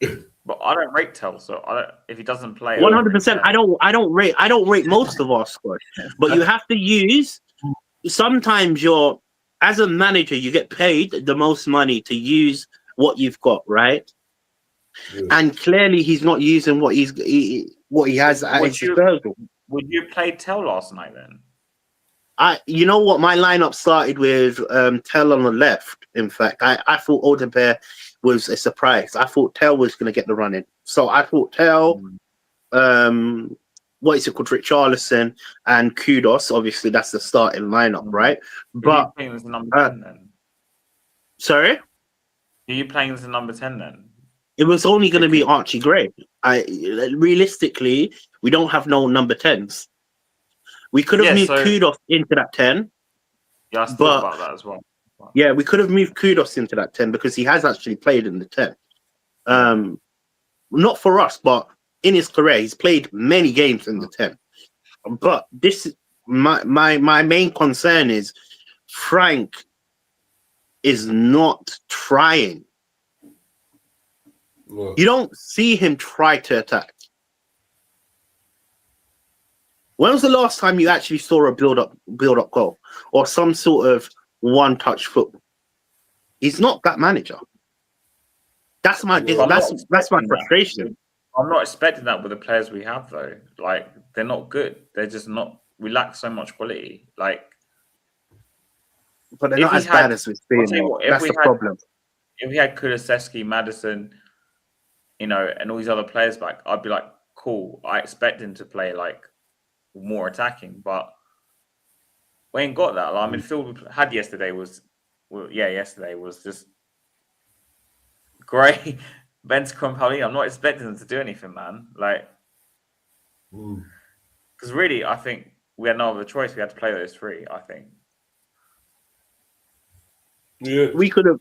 But I don't rate Tell, so I don't. If he doesn't play, 100%. I don't rate most of our squad. But you have to use. Sometimes as a manager, you get paid the most money to use what you've got, right? Yeah. And clearly, he's not using what he has at his disposal. Would you play Tell last night then? You know what? My lineup started with Tell on the left. In fact, I thought Odegaard was a surprise. I thought Tell was going to get the run in. So I thought Tell, what is it called, Richarlison and Kudos. Obviously, that's the starting lineup, right? But are you playing as number 10 then? Sorry? Are you playing as a number 10 then? It was only going to be Archie Gray. Realistically, we don't have no number 10s. We could have moved Kudos into that 10. Yeah, I thought about that as well. Yeah, we could have moved Kudos into that 10 because he has actually played in the 10. Not for us, but in his career, he's played many games in the 10. But this is my main concern is Frank is not trying. Well, You don't see him try to attack. When was the last time you actually saw a build-up goal or some sort of one-touch football? He's not that manager. That's my frustration. I'm not expecting that with the players we have though. Like, they're not good. They're just not. We lack so much quality. Like, but they're not as bad as we've seen. That's the problem. If we had Kulusevski, Maddison, and all these other players back, I'd be like, cool. I expect him to play like more attacking, but we ain't got that. Like, midfield we had yesterday was just great. Ben Scrumpoli, I'm not expecting them to do anything, man. Like, because really, I think we had no other choice. We had to play those three. I think. Yeah, we could have.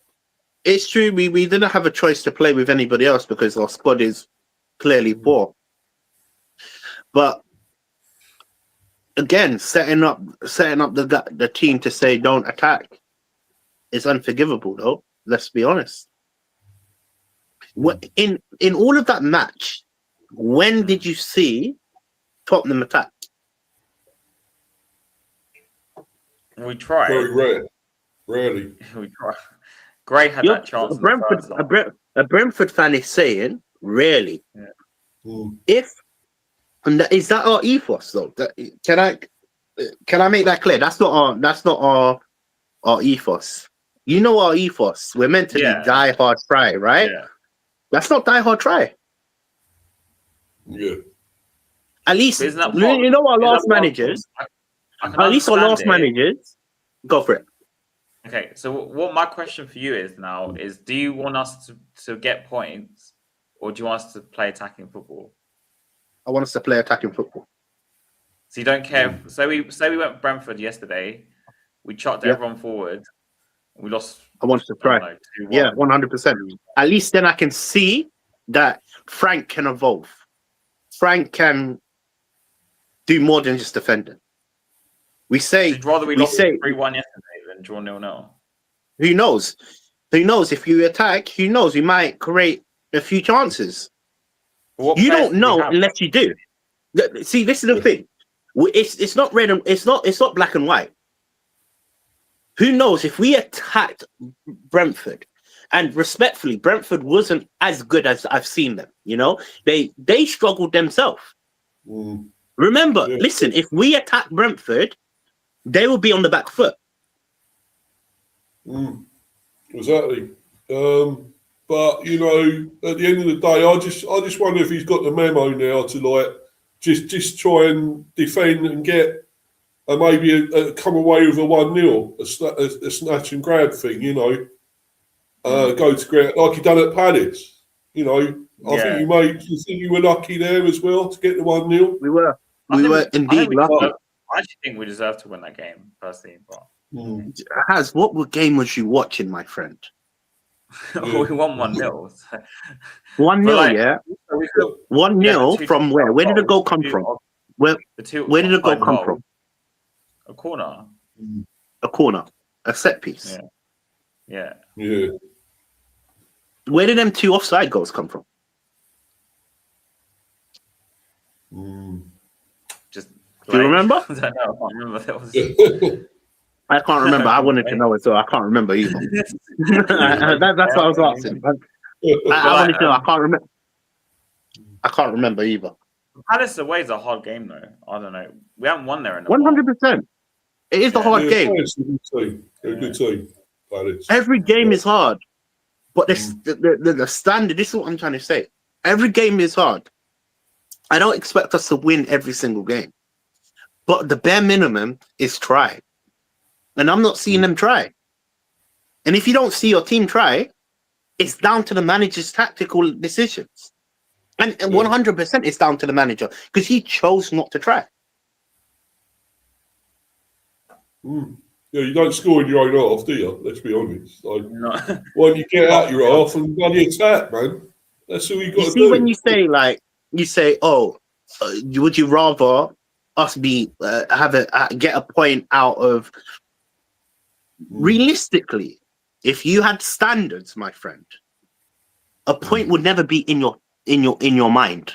It's true. We didn't have a choice to play with anybody else because our squad is clearly poor. But again, setting up the team to say don't attack is unforgivable, though. Let's be honest. In all of that match, when did you see Tottenham attack? We tried. very rarely. We tried. Gray had that chance. A Brentford fan is saying, really. Yeah. Is that our ethos though? Can I make that clear? That's not our ethos. You know our ethos. We're meant to be die hard try, right? Yeah. That's not die hard try. Yeah. At least our last managers. At least our last managers. Go for it. Okay, so what my question for you is now is: do you want us to get points, or do you want us to play attacking football? I want us to play attacking football. So you don't care. So we went Brentford yesterday. We chucked everyone forward. We lost. I want us to try. 2-1. 100%. At least then I can see that Frank can evolve. Frank can do more than just defending. We say. I'd rather we lost 3-1 yesterday than draw 0-0. Who knows? Who knows? If you attack, who knows? We might create a few chances. You don't know unless you do. See, this is the thing. It's not red and it's not black and white. Who knows if we attacked Brentford, and respectfully, Brentford wasn't as good as I've seen them. They struggled themselves. Remember, listen, if we attack Brentford, they will be on the back foot. Exactly. But at the end of the day, I just wonder if he's got the memo now to just try and defend and get maybe come away with a 1-0, a snatch and grab thing. Go to ground like he done at Palace. I think you were lucky there as well to get the 1-0. We were indeed lucky. I actually think we deserve to win that game personally. But what game was you watching, my friend? We won 1-0. 1-0, yeah. 1-0 from where? Where did the goal come from? Where did the goal come from? A corner. A corner, a set piece. Yeah. Where did them 2 offside goals come from? Just. Do you remember? I don't know. I can't remember. That was. I can't remember. I wanted to know it, so I can't remember either. That's what I was asking. I wanted to know. I can't remember. I can't remember either. Palace away is a hard game, though. I don't know. We haven't won there in a 100%. It is a hard game. Palace is a good team. Palace. Every game is hard, but the standard. This is what I'm trying to say. Every game is hard. I don't expect us to win every single game, but the bare minimum is try. And I'm not seeing them try. And if you don't see your team try, it's down to the manager's tactical decisions. And 100% it's down to the manager because he chose not to try. Yeah, you don't score in your own half, do you? Let's be honest. Like, No. when you get out your half and run the attack, man, that's all you got to do. When you say, oh, would you rather us be get a point out of? Realistically, if you had standards, my friend, a point would never be in your mind.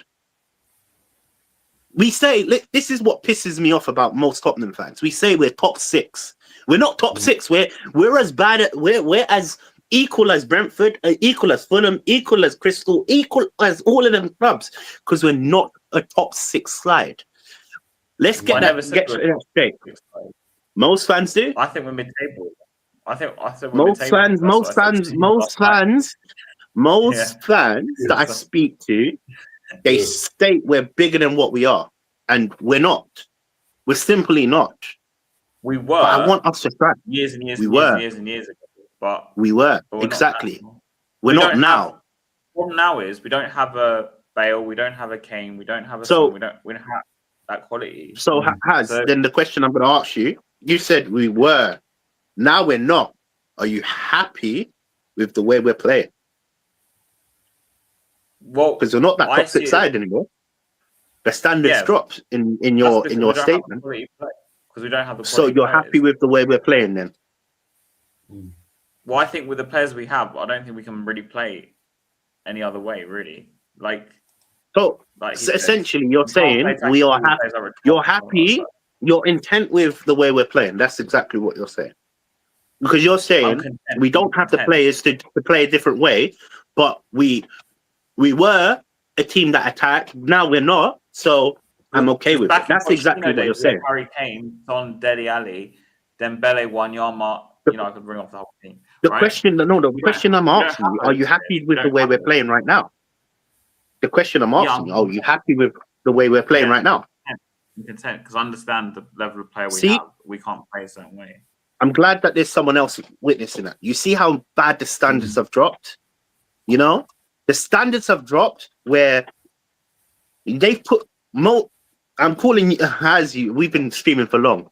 We say, this is what pisses me off about most Tottenham fans. We say we're top 6. We're not top 6. We're as bad. We're as equal as Brentford, equal as Fulham, equal as Crystal, equal as all of them clubs, because we're not a top 6 side. Let's get that straight. Most fans do. I think we're mid-table. I think most fans that I speak to, they state we're bigger than what we are, and we're not. We're simply not. We were. But I want us to try. Years and years and years ago. But we were exactly. We're not now. The problem now is we don't have a Bale, we don't have a Kane, we don't have a Son, we don't have that quality. So then the question I'm going to ask you: you said we were. Now we're not. Are you happy with the way we're playing? Well, because we're not that top 6 side anymore. The standards dropped in your statement. Because we don't have the. So you're happy with the way we're playing then? Well, I think with the players we have, I don't think we can really play any other way, really. So essentially, you're saying we are happy. You're happy. You're intent with the way we're playing. That's exactly what you're saying. Because you're saying we don't have the players to play a different way, but we were a team that attacked. Now we're not, so I'm okay with it. That's exactly what you're saying. Harry Kane, Son, Dele Alli, Dembele, Wanyama. I could bring off the whole team. The question I'm asking you: are you happy with the way we're playing right now? The question I'm asking you: are you happy with the way we're playing right now? I'm content because I understand the level of player we have. We can't play a certain way. I'm glad that there's someone else witnessing that. You see how bad the standards have dropped? You know? The standards have dropped where they've put I'm calling you as you. We've been streaming for long.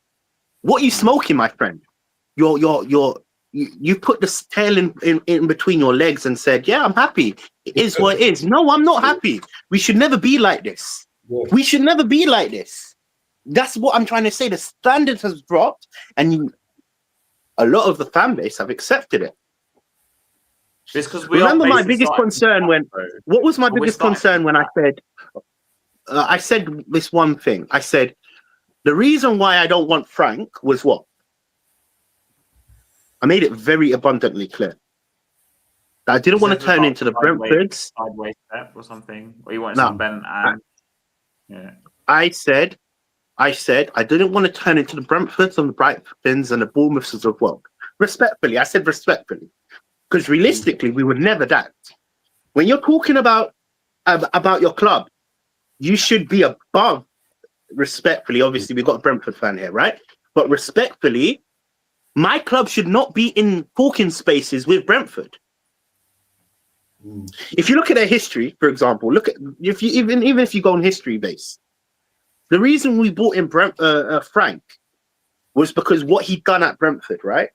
What are you smoking, my friend? You put the tail in between your legs and said, yeah, I'm happy. It is what it is. No, I'm not happy. We should never be like this. We should never be like this. That's what I'm trying to say. The standards has dropped and a lot of the fan base have accepted it. Remember my biggest concern what was my biggest concern when I said this one thing. I said, the reason why I don't want Frank was what? I made it very abundantly clear. I didn't want to turn into the Brentfords. Sideways step or something. Or you want some Ben and... I said I didn't want to turn into the Brentfords and the Brightons and the Bournemouths of the world. Respectfully, I said respectfully. Because realistically, we were never that. When you're talking about your club, you should be above, respectfully. Obviously, we've got a Brentford fan here, right? But respectfully, my club should not be in talking spaces with Brentford. If you look at their history, for example, even if you go on history base, the reason we brought in Frank was because what he'd done at Brentford, right?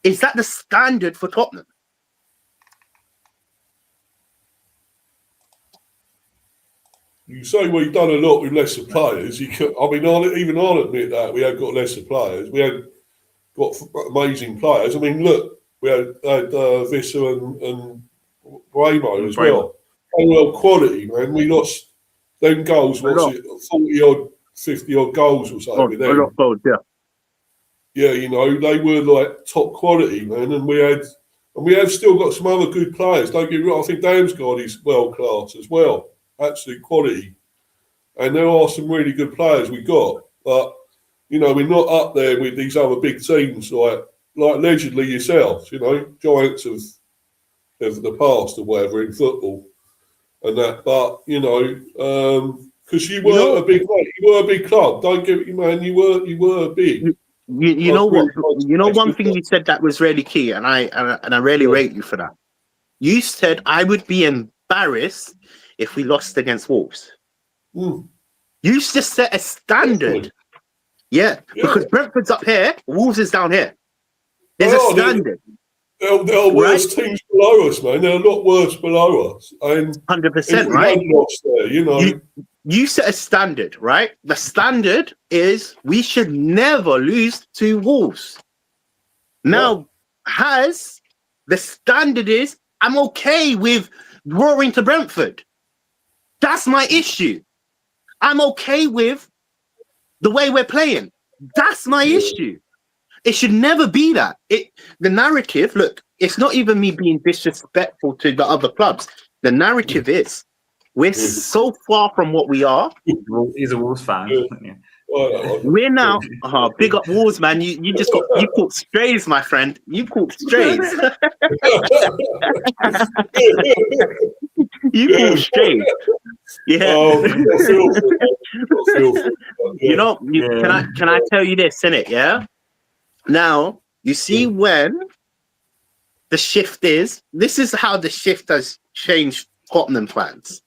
Is that the standard for Tottenham? you say we've done a lot with lesser players. Even I'll admit that we have got lesser players. We have got amazing players. I mean, look, we had Visser and Bramo as well. Well, quality, man. We lost them goals. What's it? 40-odd, 50-odd goals or something with them. A lot of goals, yeah. Yeah, you know, they were like top quality, man, and we have still got some other good players. Don't get me wrong. I think Damsgaard is world class as well, absolute quality, and there are some really good players we got. But you know, we're not up there with these other big teams like allegedly yourselves. You know, giants of the past or whatever in football and that. But you know, because you were a big club. Don't get me, man. You were big. You know what? You know one thing you said that was really key, and I really rate you for that. You said I would be embarrassed if we lost against Wolves. You just set a standard. Yeah, because Brentford's up here, Wolves is down here. There's a standard. There are worse teams below us, man. They're a lot worse below us. 100%, right? Lost there, you know. You set a standard, right? The standard is we should never lose to Wolves. Now, the standard is I'm okay with drawing to Brentford. That's my issue. I'm okay with the way we're playing. That's my issue. It should never be that. The narrative, look, it's not even me being disrespectful to the other clubs. The narrative is we're so far from what we are. He's a Wolves fan. Yeah. We're now, big up Wolves, man. You caught strays, my friend. You caught strays. You caught strays. Yeah. You know, can I tell you this, innit? Yeah. Now you see when the shift is. This is how the shift has changed Tottenham fans.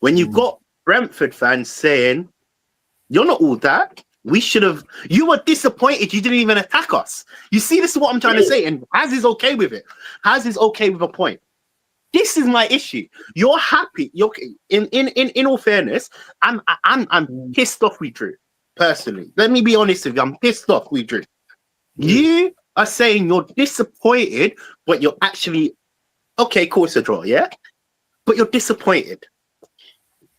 When you've got Brentford fans saying, you're not all that. You were disappointed you didn't even attack us. You see, this is what I'm trying to say. And Haz is okay with it. Haz is okay with a point. This is my issue. You're happy. In all fairness, I'm pissed off we drew. Personally. Let me be honest with you. I'm pissed off we drew. You are saying you're disappointed, but you're actually okay, cool, it's a draw, yeah? But you're disappointed.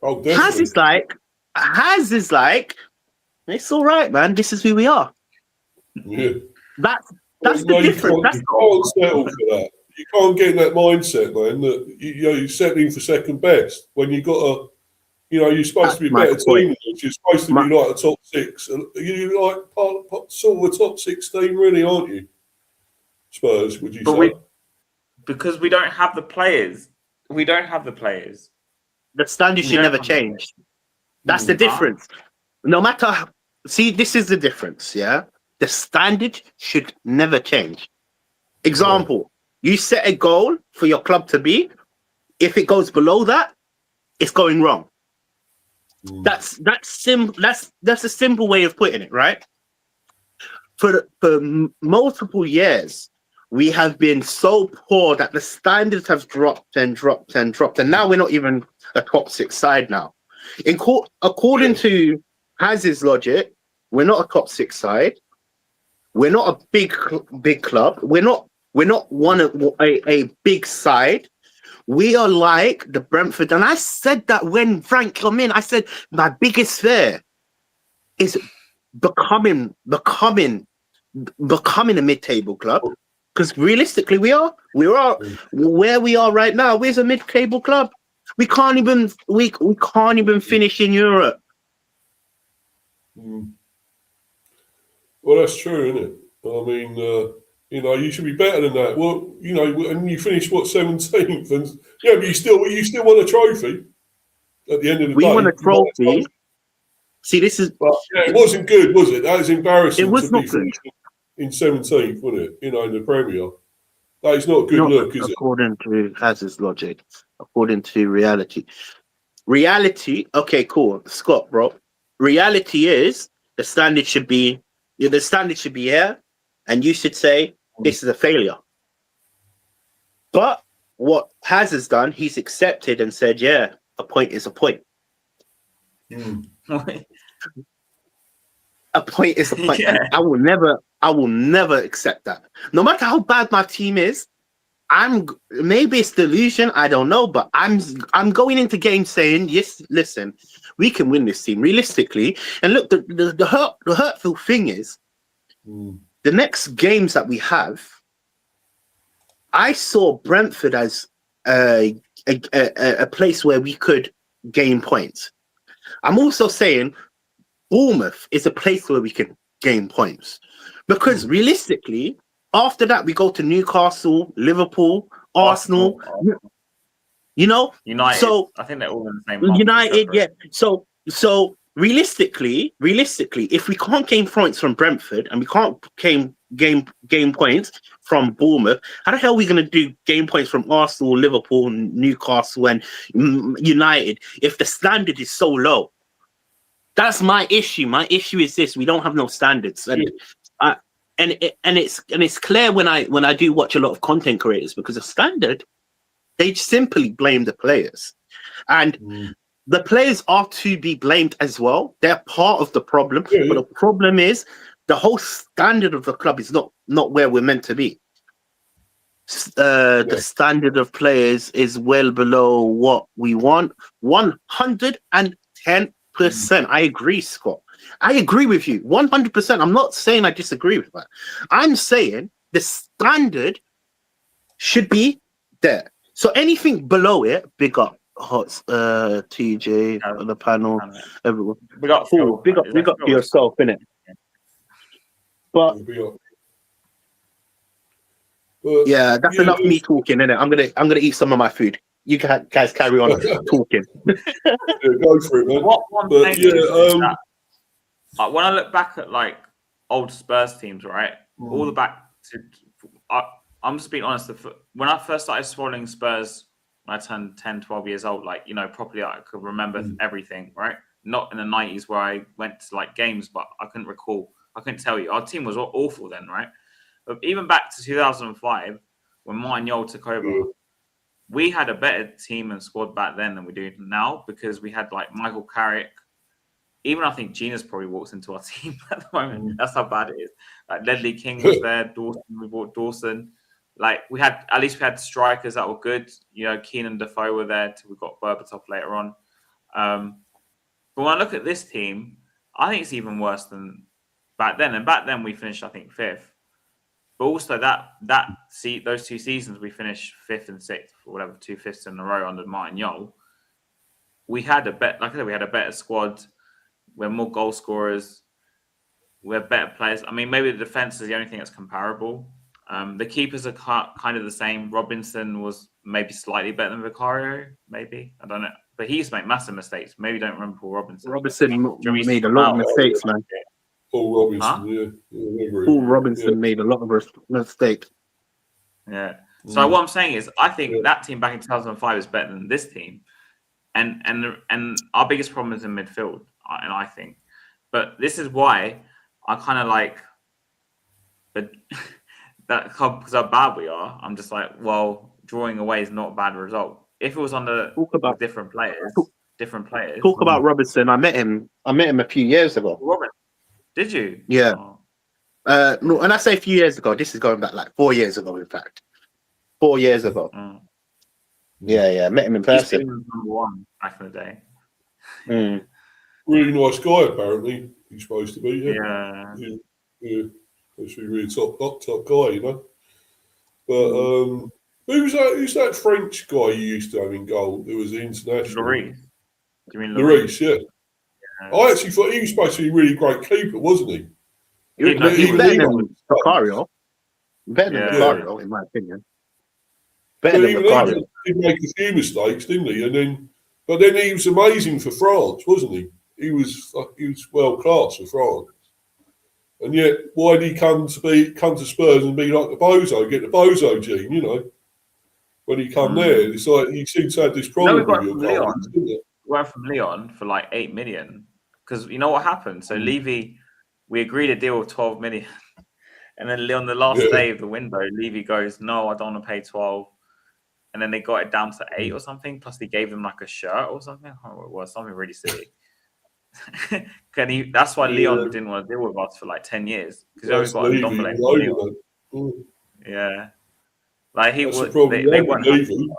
Oh, Haz is like, it's all right, man. This is who we are. Yeah. That's the difference. You can't settle for that. You can't get in that mindset, man, that you're settling for second best when you got a, you're supposed to be a better team. You're supposed to be like a top six. You're like sort of a top 16, really, aren't you? Spurs, would you say? Because we don't have the players. We don't have the players. The standard should never change. That's the difference. No matter, see, this is the difference, yeah? The standard should never change. Example, you set a goal for your club to be. If it goes below that, it's going wrong. That's a simple way of putting it, right? For multiple years, we have been so poor that the standards have dropped and dropped and dropped, and now we're not even a top six side now. According to Haz's logic, we're not a top six side. We're not a big club. We're not one of a big side. We are like the Brentford, and I said that when Frank came in. I said my biggest fear is becoming a mid-table club. Because realistically, we are where we are right now. We're a mid-table club. We can't even finish in Europe. Well, that's true, isn't it? I mean, you should be better than that. Well, and you finished 17th, and but you still won a trophy at the end of the day. We won a trophy. See, this is. But, it wasn't good, was it? That was embarrassing. It was not good. In 17th, wasn't it? In the Premier. That is not a good look, is it? According to Haz's logic, according to reality. Reality, okay, cool. Scott, bro. Reality is the standard should be here, and you should say this is a failure. But what Haz has done, he's accepted and said, yeah, a point is a point. A point is a point. Yeah. And I will never accept that. No matter how bad my team is, maybe it's delusion, I don't know, but I'm going into games saying, yes, listen, we can win this team realistically. And look, the hurtful thing is the next games that we have, I saw Brentford as a place where we could gain points. I'm also saying Bournemouth is a place where we can gain points, because realistically, after that we go to Newcastle, Liverpool, Arsenal. You know, United. So I think they're all in the same month. United, yeah. So realistically, if we can't gain points from Brentford and we can't gain points from Bournemouth, how the hell are we going to gain points from Arsenal, Liverpool, Newcastle, and United if the standard is so low? That's my issue. My issue is this: we don't have no standards, and it's clear when I do watch a lot of content creators, because the standard, they simply blame the players, and the players are to be blamed as well. They're part of the problem, but the problem is the whole standard of the club is not where we're meant to be. The standard of players is well below what we want. 110%. I agree, Scott. I agree with you 100%. I'm not saying I disagree with that. I'm saying the standard should be there. So anything below it, big up TJ on the panel, everyone. Big up to yourself, innit? But yeah, that's enough me talking, innit? I'm gonna eat some of my food. You guys carry on talking. Go for it, man. When I look back at like old Spurs teams, right, all the back to, I'm just being honest. When I first started following Spurs, when I turned 10, 12 years old, like, you know, properly, I could remember everything, right? Not in the 90s where I went to like games, but I couldn't recall. I couldn't tell you. Our team was awful then, right? But even back to 2005, when Martin Yole took over, we had a better team and squad back then than we do now, because we had like Michael Carrick. Even I think Gina's probably walks into our team at the moment. That's how bad it is. Like Ledley King was there. Dawson, we bought Dawson. Like at least we had strikers that were good. You know, Keenan Defoe were there till we got Berbatov later on. But when I look at this team, I think it's even worse than back then. And back then we finished, I think, 5th. But also those 2 seasons we finished 5th and 6th, or whatever, 2 5ths in a row under Martin Yole. We had like I said, we had a better squad. We're more goal scorers. We're better players. I mean, maybe the defense is the only thing that's comparable. The keepers are kind of the same. Robinson was maybe slightly better than Vicario, maybe. I don't know. But he used to make massive mistakes. Maybe you don't remember Paul Robinson. Made a lot of mistakes, man. Paul Robinson, Paul Robinson made a lot of mistakes. Yeah. So what I'm saying is, I think that team back in 2005 is better than this team. And our biggest problem is in midfield, and I think. But this is why I kind of like... But that, because how bad we are, I'm just like, well, drawing away is not a bad result. If it was under different players. Talk about Robinson. I met him a few years ago. Robin, did you? Yeah. Oh. No, and I say a few years ago. This is going back like 4 years ago. In fact, 4 years ago. Yeah. Met him in person. He was number 1 back in the day. Really nice guy, apparently. He's supposed to be. Yeah. Supposed to be really top guy, you know. But who's that French guy you used to have in goal? Who was the international? Lloris. Do you mean Lloris? Yeah. I actually thought he was supposed to be a really great keeper, wasn't he? He was better than Vicario. Better than Vicario, in my opinion. Better than Vicario. He did make a few mistakes, didn't he? But then he was amazing for France, wasn't he? He was world class for France. And yet, why did he come to Spurs and be like the bozo, get the bozo gene, you know? When he come there, it's like he seems to have this problem with your goals, didn't it? We went from Lyon for like 8 million, because you know what happened. So Levy, we agreed a deal of 12 million, and then on the last day of the window, Levy goes, "No, I don't want to pay 12." And then they got it down to 8 or something. Plus, they gave them like a shirt or something. I don't know what it was, something really silly. Can he? That's why Yeah. Leon didn't want to deal with us for like 10 years because That's we only got Levy, Ndombele all from over Leon. that. Mm. Yeah, like he That's the would. problem. They You weren't had happy. Levy.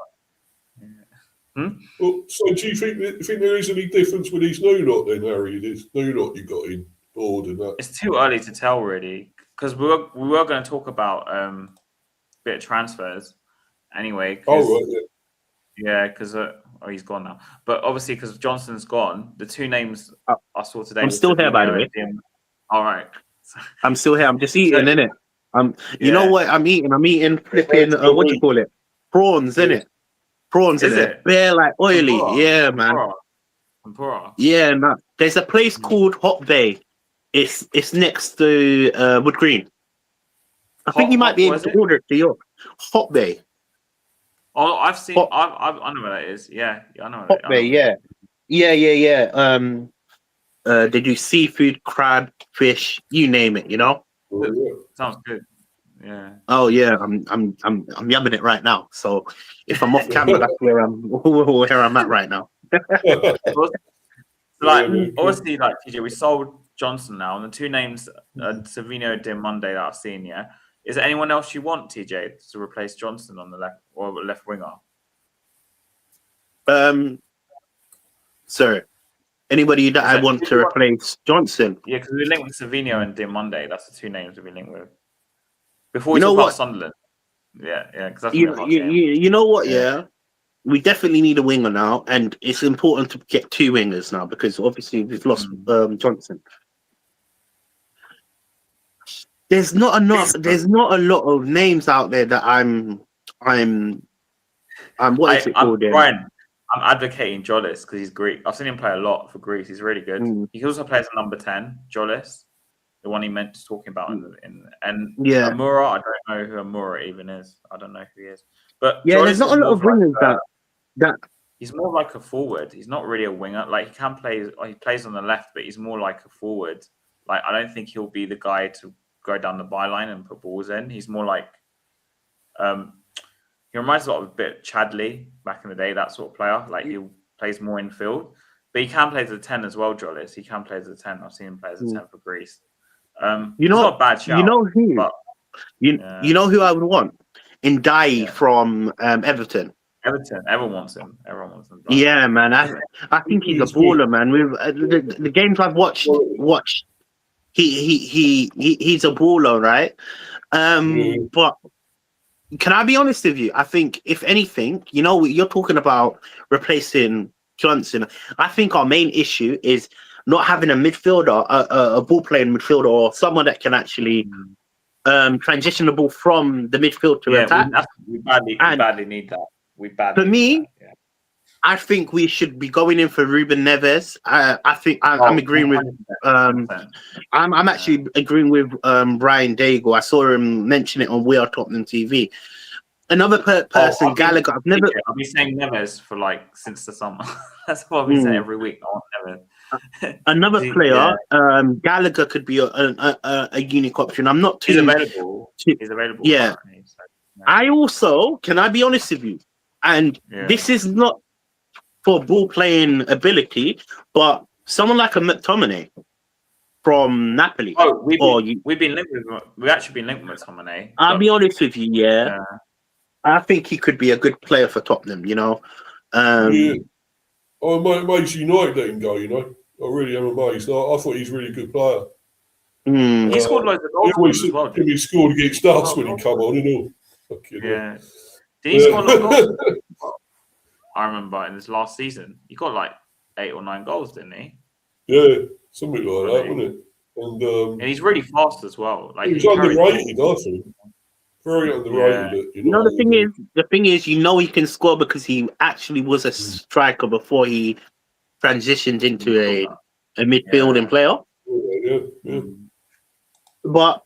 Hmm? Well, so do you think there is any difference with his new lot then, Harry? This new lot you got in board and that. It's too early to tell, really, because we were going to talk about a bit of transfers anyway. Cause, Oh right, yeah. because he's gone now. But obviously, because Johnson's gone, the two names I saw today. I'm were still here, by the Savinho way. and Dim. All right. I'm still here. I'm just eating, So- innit? You know Yeah. what I'm eating? I'm eating flipping, It's what do you call it? Prawns, innit? Prawns in Is it. it? They're like oily. Tempura. Yeah, man. Tempura. Yeah, man. There's a place called Hot Bay. It's next to Wood Green. I think you might be able to order it to your Hot Bay. Oh, I've seen. I know where that is. Yeah, I know. Hot Bay, yeah. They do seafood, crab, fish, you name it, you know? Oh, yeah. Sounds good. Yeah. Oh yeah, I'm yumming it right now. So if I'm off camera, that's where I'm at right now. Like obviously, like TJ, we sold Johnson now, and the two names, Savinho, Dim Monday that I've seen. Yeah, is there anyone else you want, TJ, to replace Johnson on the left or left winger? Sir, anybody that I want to replace Johnson? Yeah, because we linked with Savinho and Dim Monday. That's the two names we linked with. Before we You know talk about what? Sunderland. Yeah, because that's You know what? Yeah, we definitely need a winger now, and it's important to get two wingers now because obviously we've lost Johnson. There's not enough. There's not a lot of names out there that I'm. What is it called? Brian, I'm advocating Jolis because he's Greek. I've seen him play a lot for Greece. He's really good. He also plays at number 10, Jolis, the one he meant to talking about Amura. I don't know who Amura even is. I don't know who he is. But yeah, Jolis there's not a lot of wingers that. He's more like a forward. He's not really a winger. Like he can play. He plays on the left, but he's more like a forward. Like I don't think he'll be the guy to go down the byline and put balls in. He's more like. He reminds me a lot of a bit Chadley back in the day, that sort of player. Like he plays more in field, but he can play as a 10 as well, Jolis. He can play as a 10. I've seen him play as a 10 for Greece. You know, not a bad shout. You know who? But, you know who I would want? Ndai from Everton. Everyone wants him. Everyone wants him. Yeah, man. I think he's a baller, man. With the games I've watched, he's a baller, right? But can I be honest with you? I think if anything, you know, you're talking about replacing Johnson. I think our main issue is not having a midfielder, a ball playing midfielder, or someone that can actually transition the ball from the midfield to attack. We badly need that. For me, I think we should be going in for Ruben Neves. I think I'm agreeing with. I'm actually agreeing with Brian Daigle. I saw him mention it on We Are Tottenham TV. Another person, Gallagher. I've been saying Neves for like since the summer. That's what I've been saying every week. I want Neves. Another player, Gallagher could be a unique option. I'm not too. He's available. He's available. Yeah. I also, can I be honest with you? And this is not for ball playing ability, but someone like a McTominay from Napoli. Oh, we've been linked with. We've actually been linked with McTominay. I'll be honest with you, I think he could be a good player for Tottenham. You know. I'm amazed United let him go. You know, I really am amazed. I thought he's a really good player. He scored loads of goals as well. He scored against us when he come on and all. Yeah. Did he score a lot of goals? I remember in his last season, he got like 8 or 9 goals, didn't he? Yeah, something like that, wasn't it? And he's really fast as well. Like he's underrated, I think. Very underrated. You know, the thing is, you know, he can score because he actually was a striker before he transitioned into a midfielding player. Yeah. But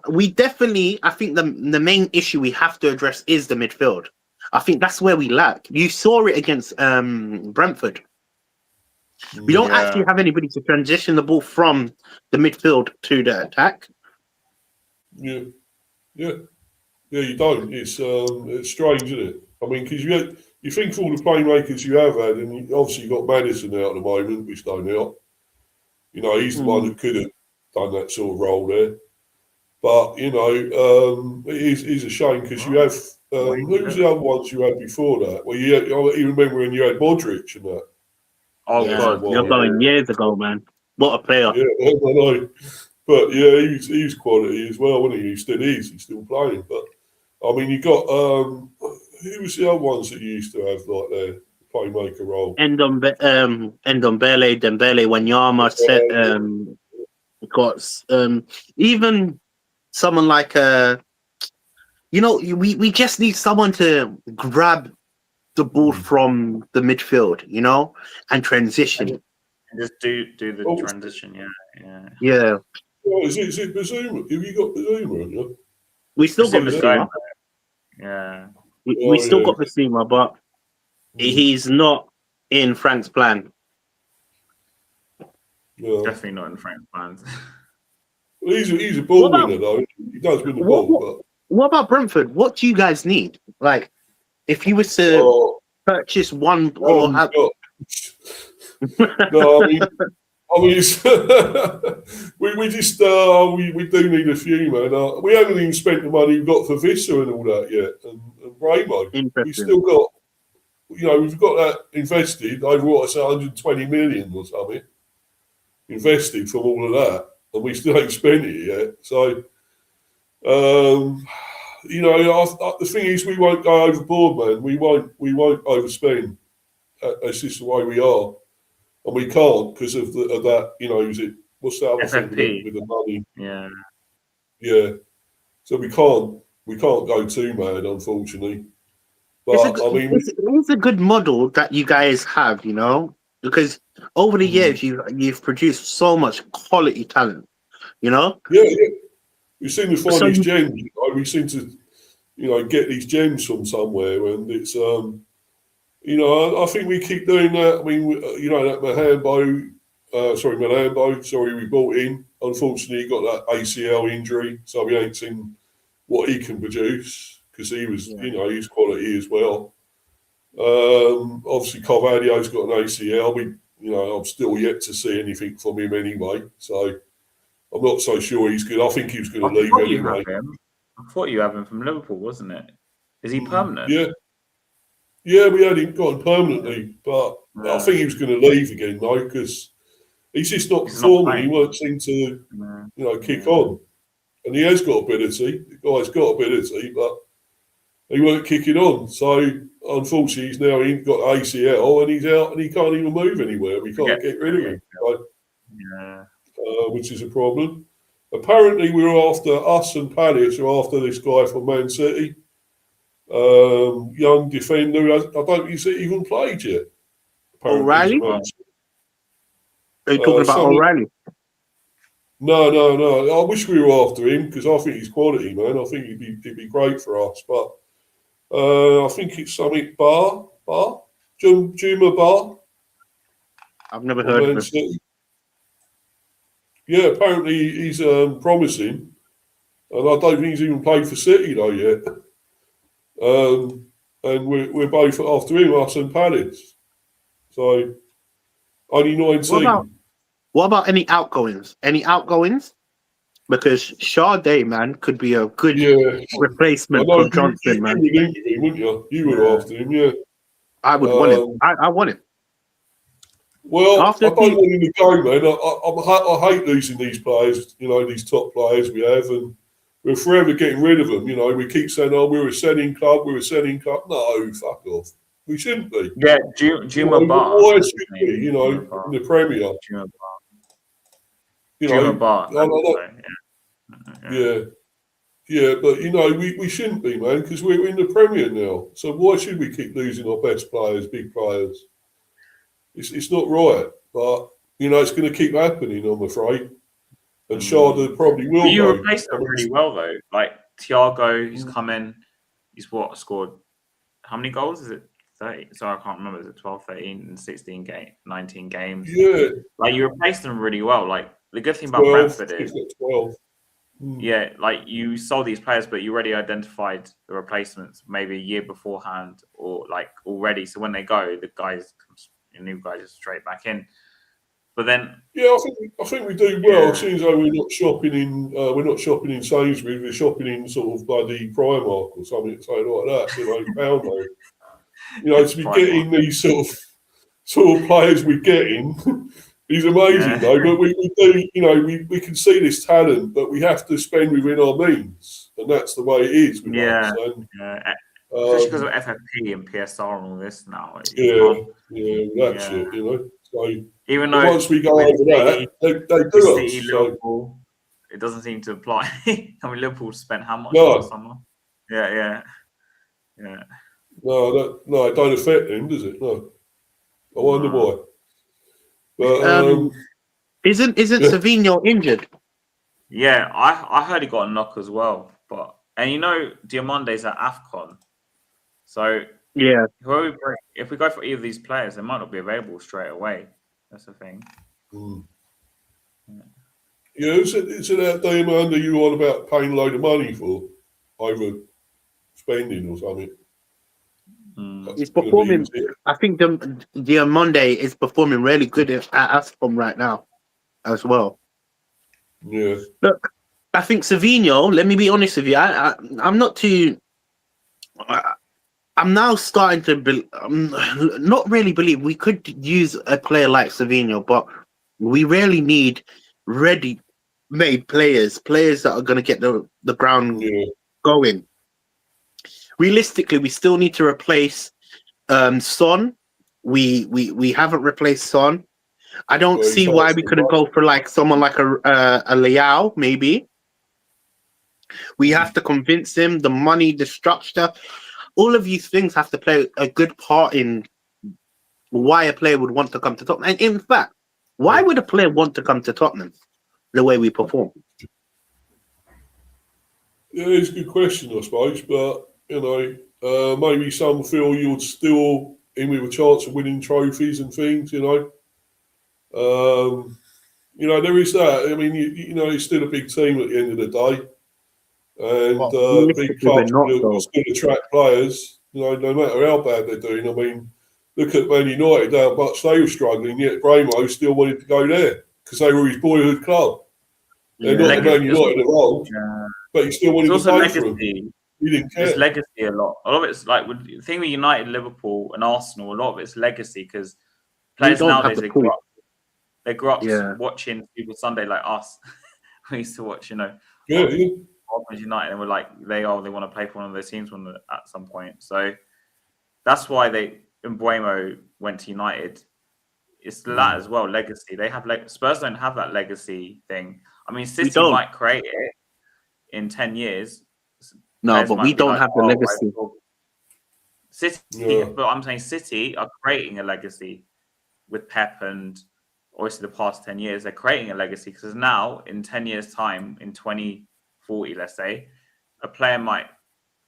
we definitely, I think the main issue we have to address is the midfield. I think that's where we lack. You saw it against Brentford. We don't actually have anybody to transition the ball from the midfield to the attack. Yeah, you don't. It's strange, isn't it? I mean, because you think of all the playmakers you have had, and obviously you've got Maddison out at the moment, which don't help. You know, he's the one that could have done that sort of role there. But, you know, it is a shame because you have... who was the other ones you had before that? Well, I even remember when you had Modric and that. Oh, yeah, God. you're going years ago, man. What a player. Yeah, I know. But, yeah, he's quality as well, wasn't he? He still is. He's still playing. But, I mean, you got... who was the other ones that you used to have, like, their playmaker role? Ndombele, Dembele, Wanyama, got even someone like you know, we just need someone to grab the ball from the midfield, you know, and transition. And just do the transition, Yeah. Oh, is it Bazuma? Have you got Bazuma? Haven't you? We still got Bazuma's Basuma. Yeah. We still got Basuma, but he's not in Frank's plan. Yeah. Definitely not in Frank's plans. Well, he's a ball winner, though. He does win the ball. What about Brentford? What do you guys need? Like, if you was to purchase one or have... No, I mean, it's we just we do need a few, man. We haven't even spent the money we've got for Vissa and all that yet, and Ramo. We've still got, you know, we've got that invested over what I say, 120 million or something invested from all of that, and we still ain't spent it yet. So, you know, the thing is, we won't go overboard, man. We won't overspend. That's just the way we are. And we can't because of that, you know, what's that other thing with the money? Yeah. Yeah. So we can't go too mad, unfortunately. But it's a good model that you guys have, you know, because over the years you've produced so much quality talent, you know? Yeah. We seem to find these gems, you know? We seem to, you know, get these gems from somewhere, and it's you know, I think we keep doing that. I mean, you know, that Mahambo, we brought in. Unfortunately, he got that ACL injury, so we ain't seen what he can produce because he was, you know, he's quality as well. Obviously, Carvalho's got an ACL. You know, I'm still yet to see anything from him anyway, so I'm not so sure he's good. I think he was going to leave anyway. I thought you had him from Liverpool, wasn't it? Is he permanent? Yeah. Yeah, we had him gone permanently, but I think he was going to leave again, though, because he's just not performing. He won't seem to, you know, kick on. And he has got ability. The guy's got ability, but he weren't kicking on. So, unfortunately, he's now got ACL and he's out and he can't even move anywhere. We can't get rid of him, which is a problem. Apparently, us and Palace are after this guy from Man City. Young defender. I don't think he's even played yet. O'Reilly? Are you talking about O'Reilly? No. I wish we were after him because I think he's quality, man. I think he'd be great for us. But I think it's something Juma Bar. I've never heard of him. Yeah, apparently he's promising, and I don't think he's even played for City though yet. And we're both after him, us and Palace. So only 19. What about any outgoings? Because Sade, man, could be a good replacement for Johnson, man. Wouldn't you? You were after him, yeah. I would want him. I want him. Well, I don't want him to go, man. I hate losing these players, you know, these top players we have, and we're forever getting rid of them. You know, we keep saying, "Oh, we're a selling club. No, fuck off. We shouldn't be. Yeah, Juma Bar. Why should we? You know, in the Premier. Juma Bar. You know, yeah, but you know, we shouldn't be, man, because we're in the Premier now. So why should we keep losing our best players, big players? It's not right, but you know, it's going to keep happening, I'm afraid. And Sade probably will. You replaced them really well, though. Like Thiago, he's come in. He's scored how many goals? Is it 30? Sorry, I can't remember. Is it 12, 13, and 16 19 games? Yeah. Like you replaced them really well. Like the good thing about Brentford is 12. Yeah, like you sold these players, but you already identified the replacements maybe a year beforehand, or like already. So when they go, the new guys just straight back in. But then, yeah, I think we do well. It seems like we're not shopping in Sainsbury's. We're shopping in sort of bloody Primark or something like that. Pound. To be getting these sort of players we're getting is amazing, though. But we do, we can see this talent, but we have to spend within our means, and that's the way it is with us. And, especially because of FFP and PSR and all this now. That's it. So even though once we go over that, they do City, us. Liverpool, it doesn't seem to apply. I mean, Liverpool spent how much last summer? Yeah. No, it don't affect them, does it? No. I wonder why. But, isn't Savinho injured? Yeah, I heard he got a knock as well. And Diamande's at AFCON. So yeah, if we go for either of these players, they might not be available straight away. That's the thing. Yeah, is it that Diamande you on about paying a load of money for over spending or something? He's performing. I think Diamande is performing really good at AFCON right now, as well. Yeah. Look, I think Savinho. Let me be honest with you. I'm not too. I'm now starting to not really believe we could use a player like Savinho, but we really need ready-made players that are going to get the ground going. Realistically, we still need to replace Son. We haven't replaced Son. I don't see why we couldn't go for like someone like a Leao, maybe. We have to convince him, the money, the structure. All of these things have to play a good part in why a player would want to come to Tottenham. And in fact, why would a player want to come to Tottenham the way we perform? Yeah, it's a good question, I suppose. But, maybe some feel you're still in with a chance of winning trophies and things, there is that. I mean, it's still a big team at the end of the day. And big clubs will still attract players, no matter how bad they're doing. I mean, look at Man United, how much they were struggling, yet Bramo still wanted to go there because they were his boyhood club. They're not the Man United of old, but he still wanted to play for them. He didn't care. It's legacy a lot. A lot of it's like the thing with United, Liverpool, and Arsenal. A lot of it's legacy because players nowadays they grew up watching Super Sunday like us. We used to watch, United, and we're like they want to play for one of their teams at some point. So that's why Mbeumo went to United. It's that as well, legacy. They have Spurs don't have that legacy thing. I mean, City might create it in 10 years. No, but we don't have the legacy. City, but I'm saying City are creating a legacy with Pep and obviously the past 10 years. They're creating a legacy because now in 10 years' time, in 2040, let's say, a player might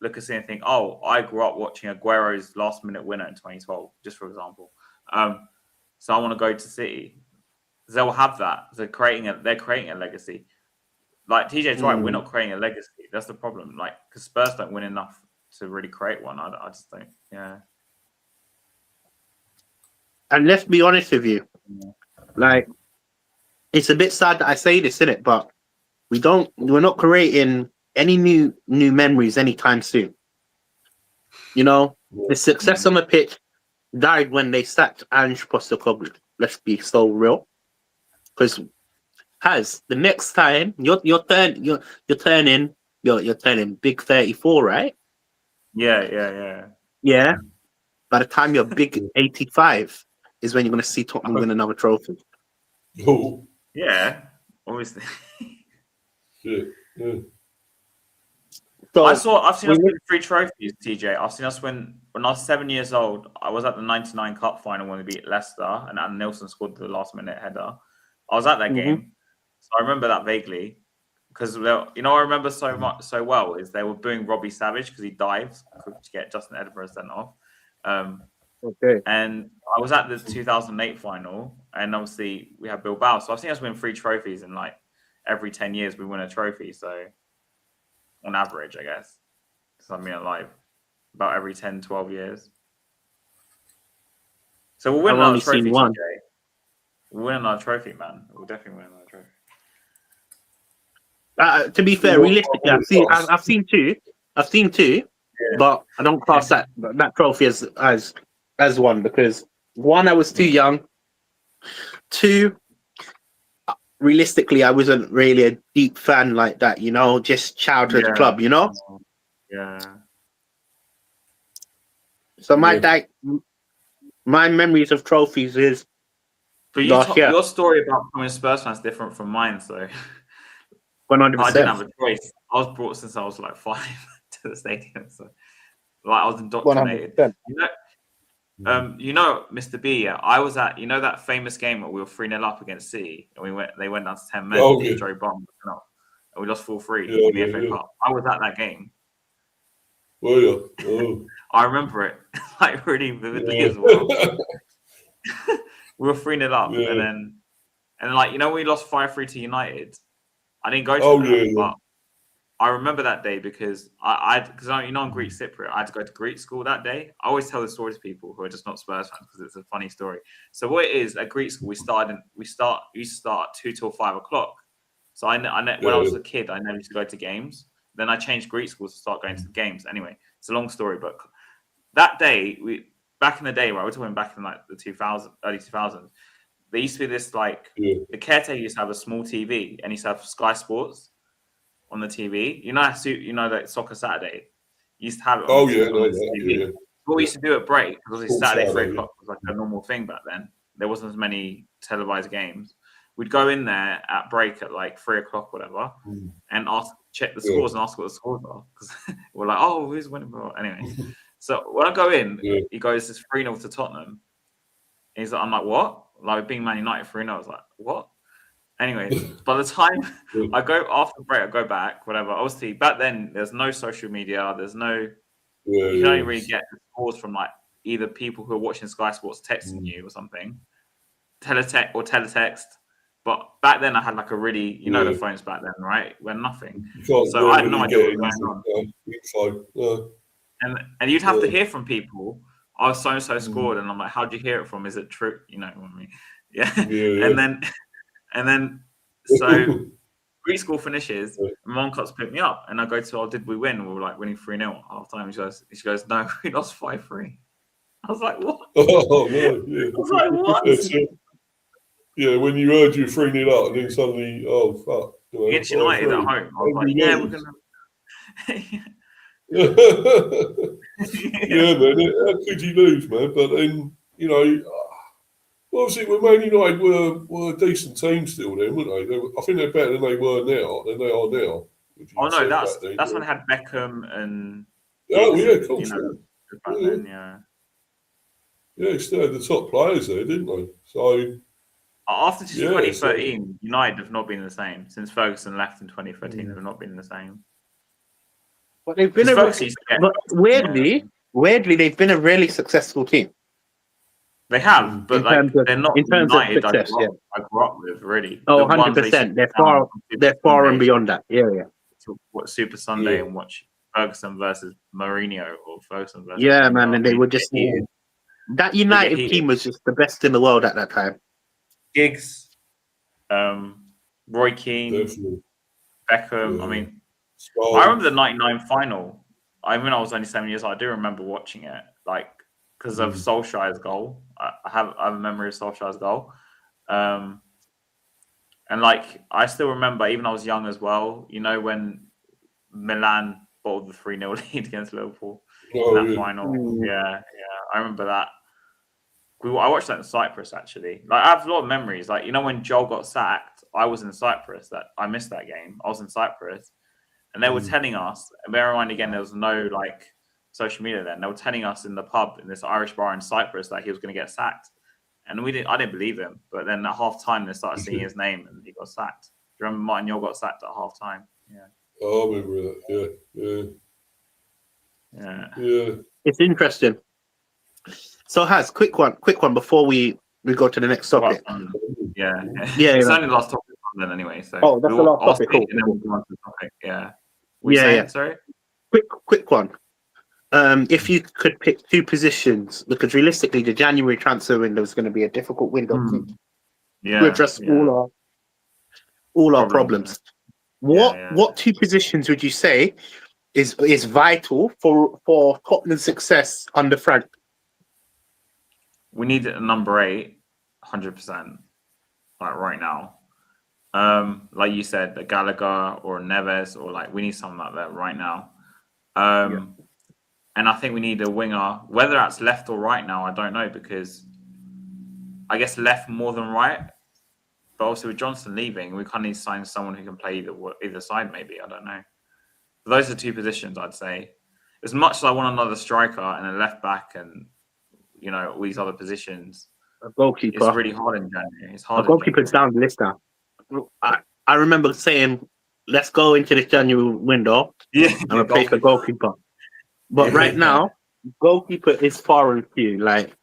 look at it and think, "Oh, I grew up watching Aguero's last-minute winner in 2012," just for example. So I want to go to City. They'll have that. They're creating a legacy. Like TJ's right, we're not creating a legacy. That's the problem. Like, because Spurs don't win enough to really create one. I just don't. Yeah. And let's be honest with you, like, it's a bit sad that I say this, isn't it? But we're not creating any new memories anytime soon. The success on the pitch died when they sacked Ange Postecoglou. Let's be so real, because the next time you're turning big 34, right? Yeah. By the time you're big 85 is when you're going to see Tottenham win another trophy. Oh. Yeah, obviously. Yeah. So I've seen us win 3 trophies, TJ. I've seen us win when I was 7 years old. I was at the '99 Cup final when we beat Leicester, and Adam Nilsson scored the last-minute header. I was at that game, so I remember that vaguely. Because I remember so well is they were booing Robbie Savage because he dived to get Justin Edinburgh sent off. And I was at the 2008 final, and obviously we had Bilbao. So I've seen us win 3 trophies in like every 10 years we win a trophy. So on average, I guess, something like about every 10, 12 years. So we'll win I've another only trophy, seen one. TJ. We'll win another trophy, man. We'll definitely win another trophy. To be fair, realistically, I've seen two. I've seen two, but I don't class that trophy as one, because one, I was too young. Two, realistically, I wasn't really a deep fan like that. Just childhood club. Yeah. So my memories of trophies is. But your story about becoming a Spurs fan is different from mine, so 100%. I didn't have a choice. I was brought since I was like 5 to the stadium, so like I was indoctrinated. 100%. Mr. B. Yeah, I was at that famous game where we were 3-0 up against City, and they went down to 10 men. Joe Bum, and we lost 4-3 in the FA Cup. I was at that game. Were you? Oh. I remember it like really vividly as well. We were 3-0 up, and then we lost 5-3 to United. I didn't go to that, but I remember that day because because I'm Greek Cypriot. I had to go to Greek school that day. I always tell the story to people who are just not Spurs fans because it's a funny story. So what it is at Greek school, we used to start at 2 till 5 o'clock. So when I was a kid, I never used to go to games. Then I changed Greek schools to start going to the games. Anyway, it's a long story, but that day back in the day, right, we're talking back in like the early 2000s. There used to be this the caretaker used to have a small TV and he used to have Sky Sports on the TV. That Soccer Saturday. You used to have it on the TV. Yeah. What we used to do at break, because Saturday 3 o'clock was like a normal thing back then. There wasn't as many televised games. We'd go in there at break at like 3 o'clock, whatever, and check the scores and ask what the scores are. Because we're like, oh, who's winning? Anyway, so when I go in, he goes, it's 3-0 to Tottenham. And I'm like, what? Like being Man United 3-0. I was like, what? Anyway, by the time I go after break, I go back, whatever. Obviously, back then, there's no social media. There's no, you can only really get the scores from like either people who are watching Sky Sports texting you or something, teletext. But back then, I had like a really, the phones back then, right? Where nothing. So I had no idea what was going on. And you'd have to hear from people. Oh, so and so scored, and I'm like, how'd you hear it from? Is it true? You know what I mean? Yeah. And then so Greek school finishes, and Mom comes to pick me up, and I go to, did we win? We were like winning 3-0 at half time. She goes, no, we lost 5-3. I was like, what? Oh no, yeah. I was like, what? Yeah, when you heard you 3-0 up, and then suddenly, oh fuck. Against United at home. I was like, yeah, we're gonna yeah, man, how could you lose, man? But then, obviously, Man United were a decent team still then, weren't they? I think they're better than they were now, than they are now. Oh no, that's when they had Beckham and of course. Back then, yeah. Yeah, still had the top players there, didn't they? So after 2013, United have not been the same. Since Ferguson left in 2013, they've not been the same. But they've been weirdly, they've been a really successful team. They have, but they're not United. I grew up with, really. Oh, 100%. They're far and beyond that. Yeah. To watch Super Sunday and watch Ferguson versus Mourinho or Ferguson versus. Yeah, man, and they were just that United team was just the best in the world at that time. Giggs, Roy Keane, Beckham. I mean, I remember the '99 final. I was only 7 years old. I do remember watching it, because of Solskjaer's goal. I have a memory of Solskjaer's goal. And I still remember, even I was young as well, when Milan bottled the 3-0 lead against Liverpool in that final. Yeah. I remember that. I watched that in Cyprus, actually. I have a lot of memories. When Joel got sacked, I was in Cyprus. I missed that game. I was in Cyprus. And they were telling us, and bear in mind, again, there was no, social media then. They were telling us in the pub, in this Irish bar in Cyprus, that he was going to get sacked. And I didn't believe him. But then at half time, they started seeing his name and he got sacked. Do you remember Martin Yole got sacked at half time? Yeah. Oh, I remember that. Yeah. It's interesting. So, quick one before we go to the next topic. Yeah. It's only the last topic then anyway. So Oh, that's the last I'll topic. speak Cool. and then we'll go on to the topic. Yeah. We Yeah, saying, yeah. sorry? Quick one. If you could pick two positions, because realistically, the January transfer window is going to be a difficult window to address all our problems. What two positions would you say is vital for Tottenham's success under Frank? We need a number 8, 100%, like right now. Like you said, a Gallagher or a Neves, or like we need something like that right now. And I think we need a winger, whether that's left or right now, I don't know, because I guess left more than right. But also with Johnson leaving, we kind of need to sign someone who can play either side, maybe. I don't know. Those are two positions, I'd say. As much as I want another striker and a left back and, all these other positions, A goalkeeper. it's really hard in January. It's hard. A goalkeeper's down the list now. I remember saying, let's go into this January window and replace the goalkeeper. But right now, goalkeeper is far and few. Like,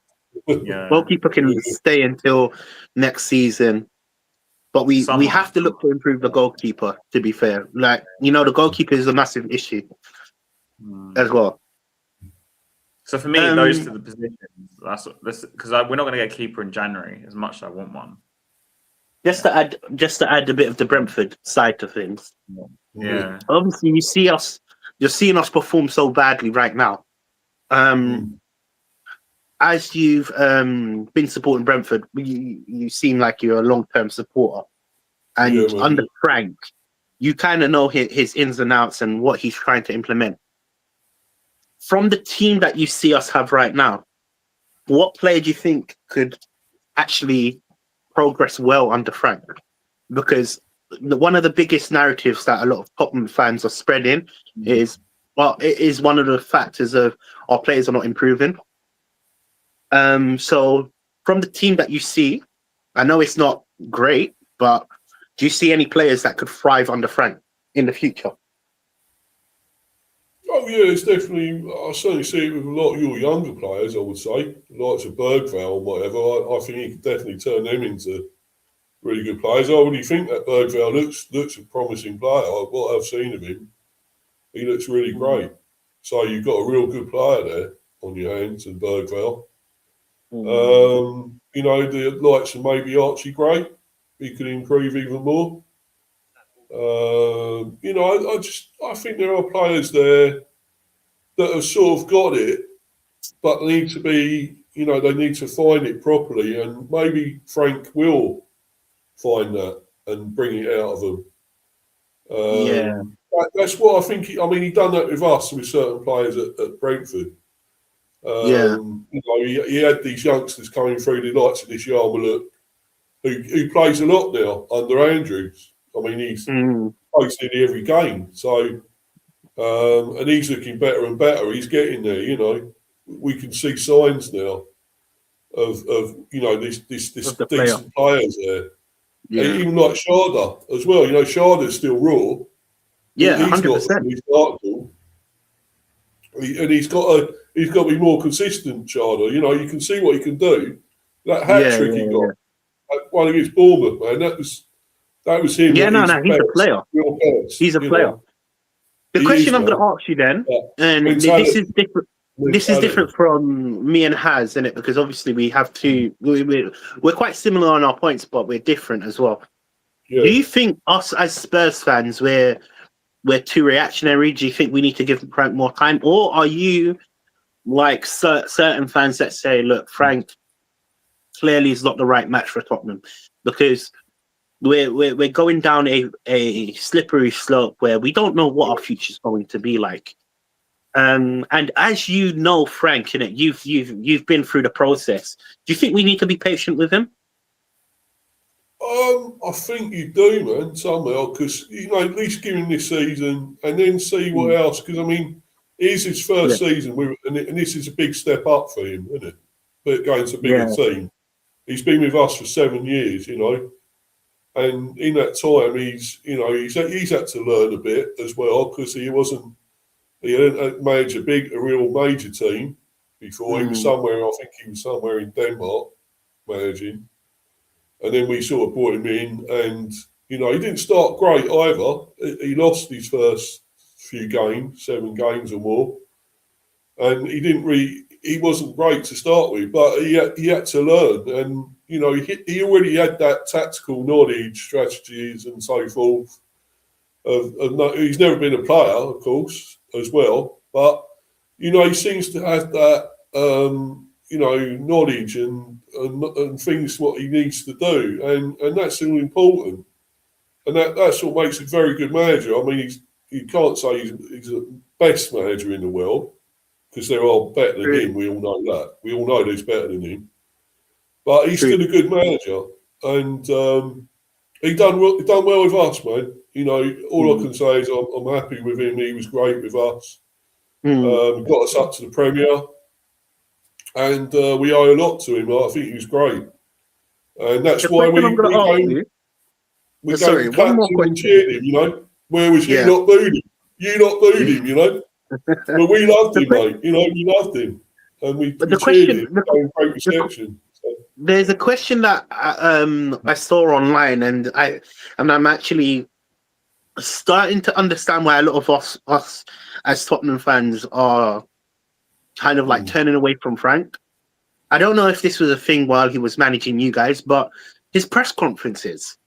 goalkeeper can stay until next season. But we have to look to improve the goalkeeper, to be fair. Like, the goalkeeper is a massive issue as well. So for me, those are the positions. That's because we're not going to get a keeper in January as much as I want one. Just to add a bit of the Brentford side to things. Yeah. Obviously, you're seeing us perform so badly right now. As you've been supporting Brentford, you seem like you're a long-term supporter. And under Frank, you kind of know his ins and outs and what he's trying to implement. From the team that you see us have right now, what player do you think could actually progress well under Frank? Because one of the biggest narratives that a lot of Tottenham fans are spreading is, it is one of the factors of our players are not improving. So from the team that you see, I know it's not great, but do you see any players that could thrive under Frank in the future? Oh yeah, it's definitely. I certainly see it with a lot of your younger players. I would say, likes of Bergvall or whatever. I think he could definitely turn them into really good players. I already think that Bergvall looks a promising player. What I've seen of him, he looks really great. So you've got a real good player there on your hands, and Bergvall. The likes of maybe Archie Gray, he could improve even more. I think there are players there that have sort of got it, but need to be, they need to find it properly, and maybe Frank will find that and bring it out of them. That's what I think. He done that with us, with certain players at Brentford. He had these youngsters coming through, the likes of this Yarmulke, who plays a lot now under Andrews. He's plays nearly every game. So, and he's looking better and better. He's getting there. We can see signs now of this decent players there. Even like Sharda as well. Sharda's still raw. Yeah, he's 100%. not his article. And he's got to be more consistent, Sharda. You can see what he can do. That hat trick he got, one against Bournemouth, man. That was him. Yeah, he's a player. He's a player. The question I'm going to ask you then, and this is different. This is different from me and Haz, isn't it? Because obviously we have two. We're quite similar on our points, but we're different as well. Yeah. Do you think us as Spurs fans we're too reactionary? Do you think we need to give Frank more time, or are you like certain fans that say, "Look, Frank clearly is not the right match for Tottenham," because we're going down a slippery slope where we don't know what our future is going to be like. And as you know, Frank, you've been through the process. Do you think we need to be patient with him? I think you do, man, somehow, because at least give him this season and then see what else. Because it is his first season, and this is a big step up for him, isn't it? But against a bigger team, he's been with us for 7 years, and in that time he's had to learn a bit as well, because he hadn't managed a real major team before. He was somewhere, I think he was somewhere in Denmark managing. And then we sort of brought him in, and You know, he didn't start great either. He lost his first few games, 7 games or more, and he wasn't great to start with, but he had to learn, and you know, he already had that tactical knowledge, strategies, and so forth. He's never been a player, of course, as well, but you know, he seems to have that you know, knowledge and things what he needs to do, and that's all important, and that's what makes a very good manager. I mean, you can't say he's the best manager in the world, because there are better than him. We all know that. We all know there's better than him, but he's still a good manager, and he done well with us, man. You know, all I can say is I'm happy with him. He was great with us. Got us up to the Premier, and we owe a lot to him. I think he was great, and that's why we and cheered him. You know, where was you not booed him? You not booed him. You know, but we loved him, mate. You know, we loved him, and we cheered him. Great reception. There's a question that I saw online, and I'm actually starting to understand why a lot of us as Tottenham fans are kind of like turning away from Frank. I don't know if this was a thing while he was managing you guys, but his press conferences,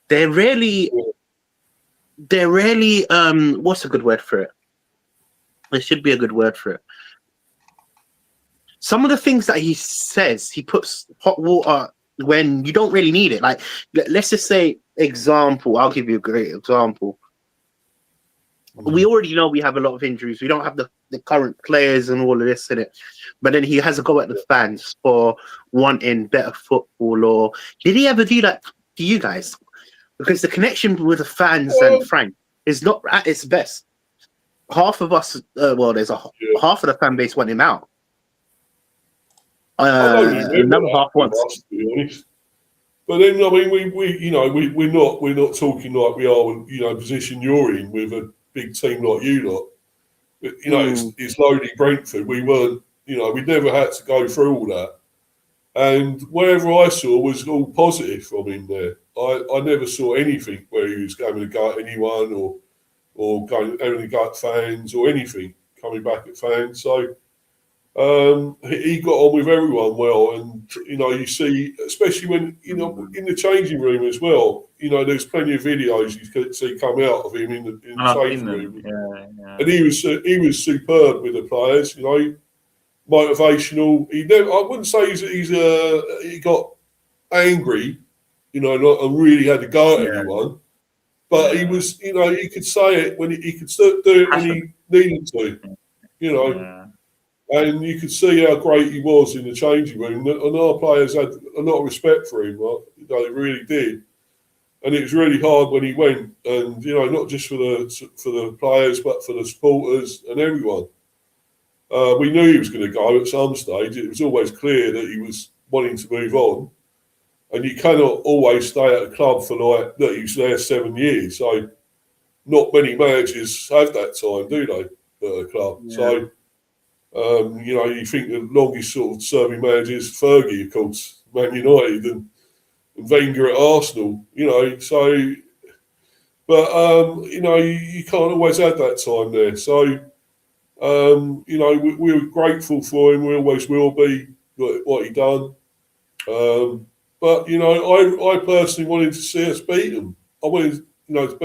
they're really what's a good word for it? There should be a good word for it. Some of the things that he says, he puts hot water when you don't really need it. Like, let's just say, example, I'll give you a great example. We already know we have a lot of injuries. We don't have the current players and all of this in it. But then he has a go at the fans for wanting better football. Or did he ever do that to you guys? Because the connection with the fans and Frank is not at its best. Half of us, there's half of the fan base want him out. Another half wants. To be honest. But then, I mean, we're not talking like we are, you know, position you're in with a big team like you lot. But, you know, it's lowly Brentford. We weren't, you know, we never had to go through all that. And whatever I saw was all positive from him there. I never saw anything where he was going to go at anyone or having to go at fans or anything, coming back at fans. So he got on with everyone well. And, you know, you see, especially when, you know, in the changing room as well, you know, there's plenty of videos you can see come out of him in the changing room. Yeah. And he was superb with the players, you know, motivational. I wouldn't say he got angry, you know, and really had to go at anyone. But he was, you know, he could say it when he could do it when he needed to, you know. Yeah. And you could see how great he was in the changing room. And our players had a lot of respect for him. Right? They really did. And it was really hard when he went. And, you know, not just for the players, but for the supporters and everyone. We knew he was going to go at some stage. It was always clear that he was wanting to move on. And you cannot always stay at a club for like, that he was there 7 years. So not many managers have that time, do they, at a club? Yeah. So, you know, you think the longest sort of serving manager is Fergie, of course, Man United, and Wenger at Arsenal, you know. So, but, you know, you can't always have that time there. So, you know, we were grateful for him. We always will be, what he done. But, you know, I personally wanted to see us beat them. I wanted, you know, to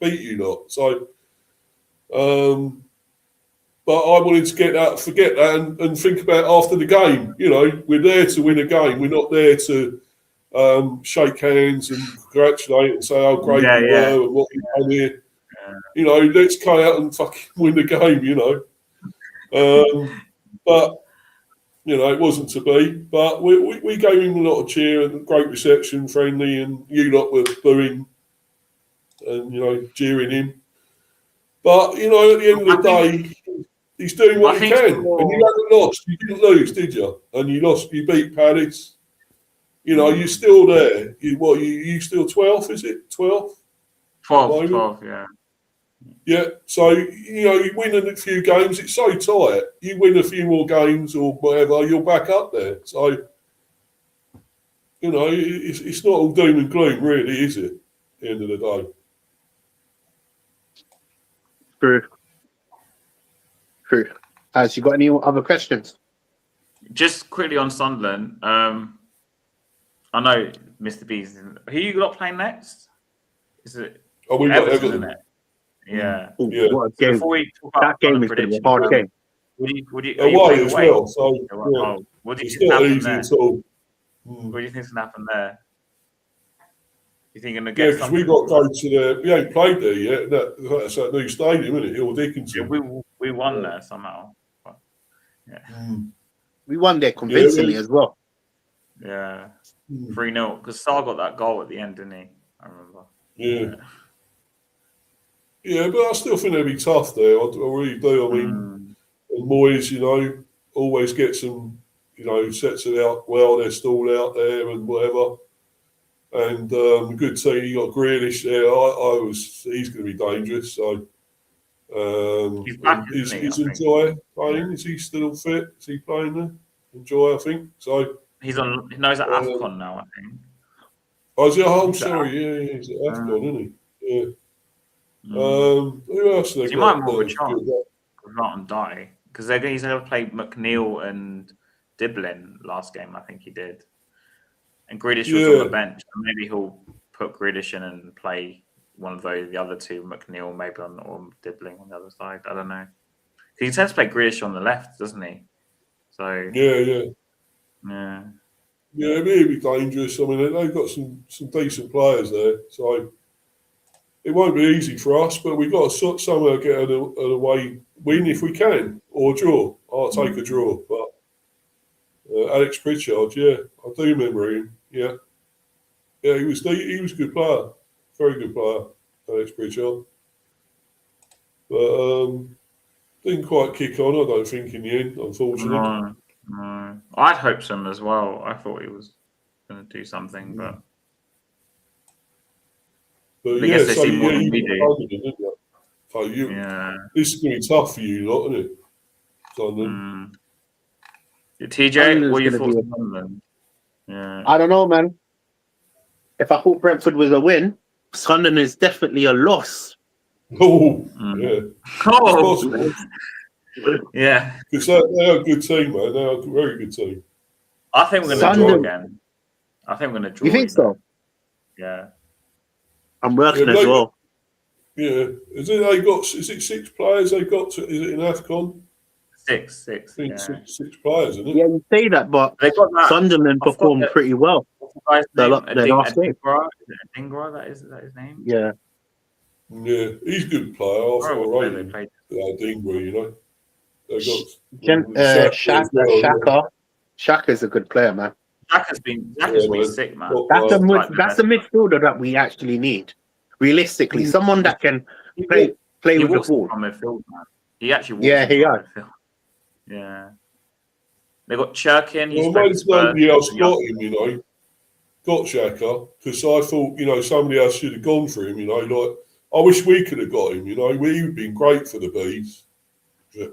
beat you lot. So, but I wanted to forget that and think about after the game. You know, we're there to win a game. We're not there to shake hands and congratulate and say how great we were and what we done here. Yeah. You know, let's go out and fucking win the game, you know. But, you know, it wasn't to be. But we gave him a lot of cheer and great reception, friendly, and you lot were booing and, you know, jeering him. But, you know, at the end of the day, he's doing what he can. And you haven't lost. You didn't lose, did you? And you beat Palace. You know, you're still there. You still 12th, is it? 12th? 12, yeah. Yeah, so, you know, you win a few games. It's so tight. You win a few more games or whatever, you're back up there. So, you know, it's not all doom and gloom, really, is it? At the end of the day. True. Has you got any other questions? Just quickly on Sunderland. I know Mr. B's. Who you got playing next? Is it? Oh, we got Everton, isn't Everton. it? Yeah. Ooh, Yeah. what a So game. before we talk about That game other is going to be a predictions, hard game. would you Away as well. So yeah. What do you It's think not happen easy there? at all. What do you think's gonna happen there? You think you're gonna Yeah, get because something? we got to go to the. We ain't played there yet. That's that new stadium, isn't it? Hill Dickinson. Yeah, we won there somehow. But, yeah. We won there convincingly as well. Yeah. 3-0 because Sar got that goal at the end, didn't he? I remember. Yeah. Yeah, but I still think they'd be tough there. I really do. I mean, and Moyes, you know, always gets them, you know, sets it out well. They're stalled out there and whatever. And a good team. You got Grealish there. He's going to be dangerous. So, He's back, is isn't he, I think? Enjoy playing? Yeah. Is he still fit? Is he playing there? Enjoy, I think. So he's on. He knows at AFCON now, I think. Oh, is it? Oh, sorry. Yeah, he's at AFCON, isn't he? Yeah. Who else they he got? might have more of a chance rather than die because he's going to play McNeil and Diblin last game. I think he did, and Grealish was on the bench. So maybe he'll put Grealish in and play one of the other two, McNeil maybe or Diblin on the other side. I don't know. He tends to play Grealish on the left, doesn't he? So yeah, it'd be dangerous. I mean, they've got some decent players there, so. It won't be easy for us, but we've got to somehow get an away win if we can, or draw. I'll take a draw. But Alex Pritchard, yeah, I do remember him. Yeah, he was a good player, very good player, Alex Pritchard. But didn't quite kick on, I don't think, in the end, unfortunately. No. I'd hoped so as well. I thought he was going to do something, but. But I guess they see more than we do. This is going to be tough for you, lot, isn't it? Sunderland. TJ, what are your thoughts on Sunderland? Yeah. I don't know, man. If I thought Brentford was a win, Sunderland is definitely a loss. Oh, yeah. Oh, yeah. Because they're a good team, man. They're a very good team. I think we're going to draw again. I think we're going to draw. You think so? Yeah. I'm working as well. Yeah. Is it 6 players they got to? Is it in AFCON? Six. I think 6 players, isn't it? Yeah, you say that, but they got that. Sunderland performed pretty well. What's the guy's name? last game. Adingra, is that his name? Yeah. Yeah, he's a good player. I thought they played Adingra, you know. They got Shaka's a good player, man. Shaka's been sick, man. That's a midfielder that we actually need. Realistically, someone that can play with the ball. From midfield, man. He actually he is. Yeah. They got Churkin. Nobody else got him, you know. Got Shaka, because I thought, you know, somebody else should have gone for him, you know. Like, I wish we could have got him, you know. He would have been great for the Bees.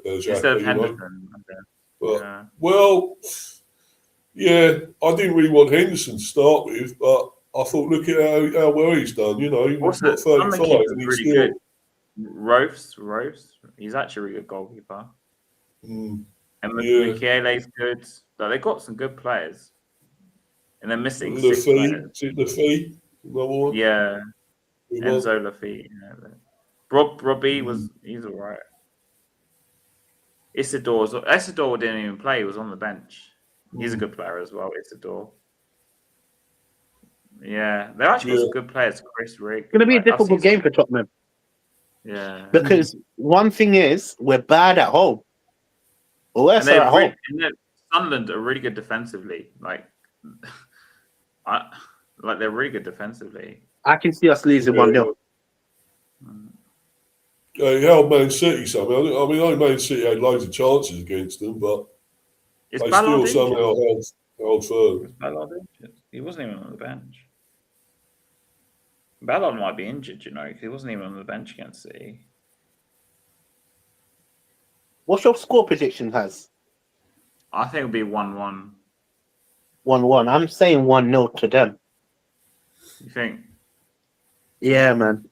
Instead of Henderson. But, well, yeah, I didn't really want Henderson to start with, but I thought, look at how well he's done, you know. He's got 35 and he's really good. Rose, he's actually a really good goalkeeper. And Michele's good. So they got some good players. And they're missing 6 players. Lafee, another one. Yeah. Enzo Lafee. Yeah. Robbie he's all right. Isidore didn't even play. He was on the bench. He's a good player as well, Isidore. Yeah, they're actually some good players. Chris Rigg. It's going to be a difficult game for Tottenham. Yeah. Because one thing is, we're bad at home. Worse at home. Sunderland are really good defensively. They're really good defensively. I can see us losing 1-0. He held Man City somehow. I mean, I know Man City had loads of chances against them, but they still somehow held firm. He wasn't even on the bench. Ballard might be injured, you know, because he wasn't even on the bench against City. What's your score prediction, Has? I think it'll be 1-1. 1-1. I'm saying 1-0 to them. You think? Yeah, man.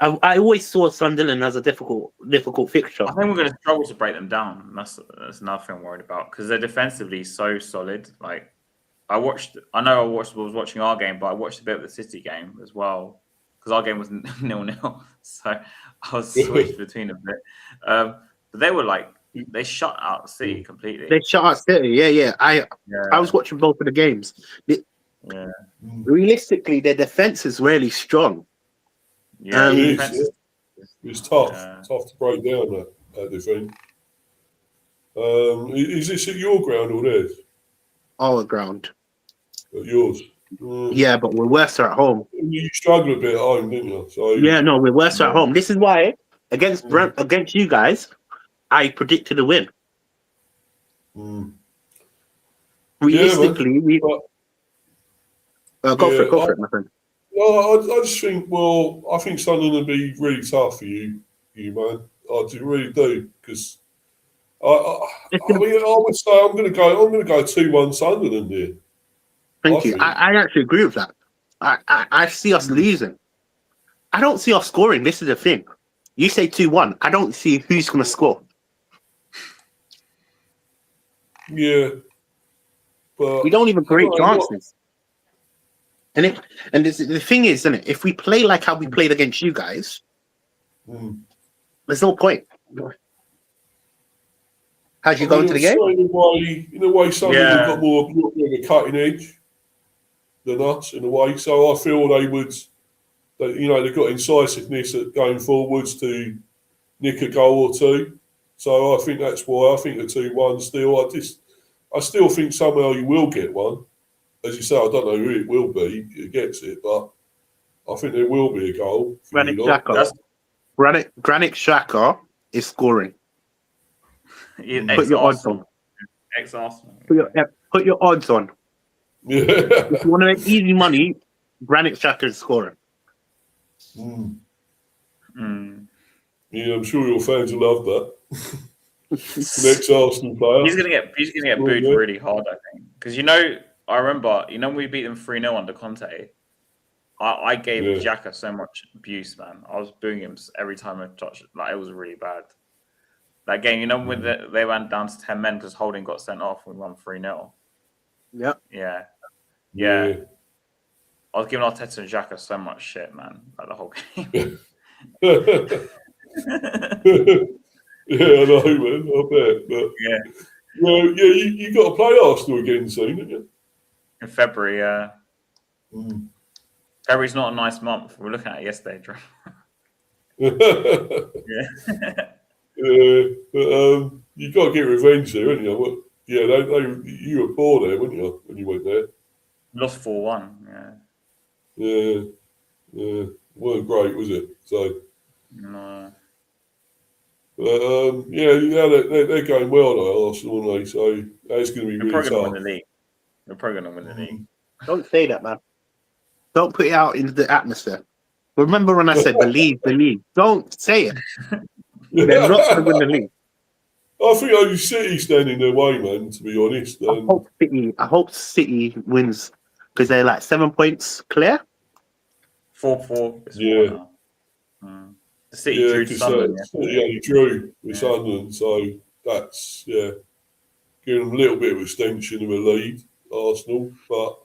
I always saw Sunderland as a difficult fixture. I think we're going to struggle to break them down. That's another thing I'm worried about because they're defensively so solid. Like I was watching our game, but I watched a bit of the City game as well because our game was 0-0. So I was switched between a bit. But they were like they shut out City completely. They shut out City. Yeah. I was watching both of the games. Realistically, their defense is really strong. Yeah, it's tough. Tough to break down that defence. Is this at your ground or theirs? Our ground. At yours. Yeah, but we're worse at home. You struggled a bit at home, didn't you? So yeah, no, we're worse at home. This is why against you guys, I predicted a win. Realistically, go for it, my friend. No, I just think. Well, I think Sunderland would be really tough for you, man. I really do because I would say I'm going to go 2-1 Sunderland here. Thank you. I actually agree with that. I see us losing. I don't see us scoring. This is the thing. You say 2-1. I don't see who's going to score. Yeah, but we don't even create chances. And the thing is, isn't it? If we play like how we played against you guys, there's no point. How'd you go into the game? In a way, Sunderland got more of a cutting edge than us, in a way. So I feel they would, they've got incisiveness at going forwards to nick a goal or two. So I think that's why I think the 2-1 still. I still think somehow you will get one. As you say, I don't know who it will be who gets it, but I think there will be a goal. Granit Xhaka is scoring. Put your odds on. Ex-Arsenal. Put your odds on. Yeah. If you want to make easy money, Granit Xhaka is scoring. Yeah, I'm sure your fans will love that. Next Arsenal player. He's gonna get booed really hard, I think, because I remember when we beat them 3-0 under Conte. I gave Xhaka so much abuse, man. I was booing him every time I touched it. Like it was really bad. That game, when they went down to 10 men because Holding got sent off, we won 3-0. Yep. Yeah. I was giving Arteta and Xhaka so much shit, man. Like the whole game. Yeah, I know, man. I bet. But you got to play Arsenal again soon, haven't you? In February, yeah. February's not a nice month. We were looking at it yesterday, but you got to get revenge there, haven't you? You were poor there, weren't you, when you went there? Lost 4-1, Yeah. Weren't great, was it? So. No. They're going well though, Arsenal, aren't they? So that's going to be really tough. They're probably going to win the league. Don't say that, man. Don't put it out into the atmosphere. Remember when I said believe? Don't say it. They're not going to win the league. I think only City stand in their way, man, to be honest. I hope City wins because they're like 7 points clear. 4-4. Yeah. The City drew to Sunderland. City only drew with Sunderland, so that's giving them a little bit of extension of a lead, Arsenal. But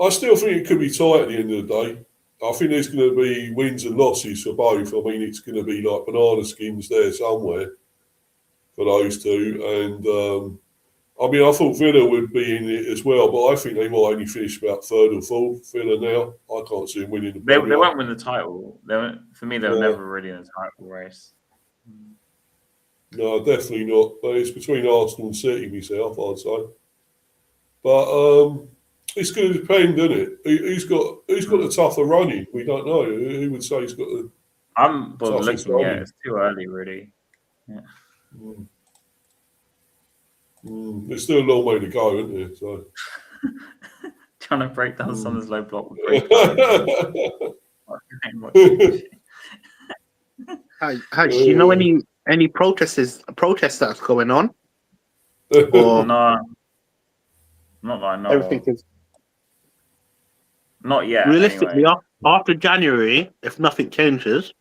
I still think it could be tight at the end of the day. I think there's going to be wins and losses for both. I mean, it's going to be like banana skins there somewhere for those two. And I thought Villa would be in it as well, but I think they might only finish about third or fourth. Villa now, I can't see them winning the They won't win the title. For me, they were never really in the title race. No, definitely not. But it's between Arsenal and City myself, I'd say. But it's going to depend, doesn't it? Who's got the tougher running? We don't know. Who would say he's got the? I'm looking. Yeah, it's too early, really. Yeah. There's still a long way to go, isn't there? So trying to break down Sunderland's low block. You know any protests that's going on? Or... No, Not that I know Everything of. is Not yet. realistically Anyway. after January. If nothing changes,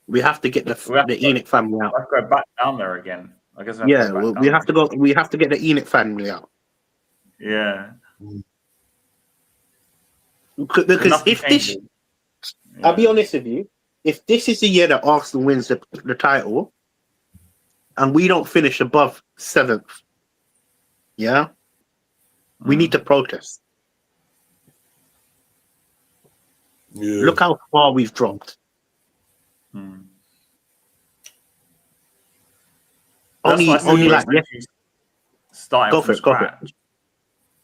we have to get the Enoch family out. Let's go back down there again. I guess we have Yeah, to go back we down have to go. We have to get the Enoch family out. Yeah. Because if this, I'll be honest with you, if this is the year that Arsenal wins the title, and we don't finish above 7th, we need to protest. Yeah. Look how far we've dropped. Only like starting from scratch. Go for it.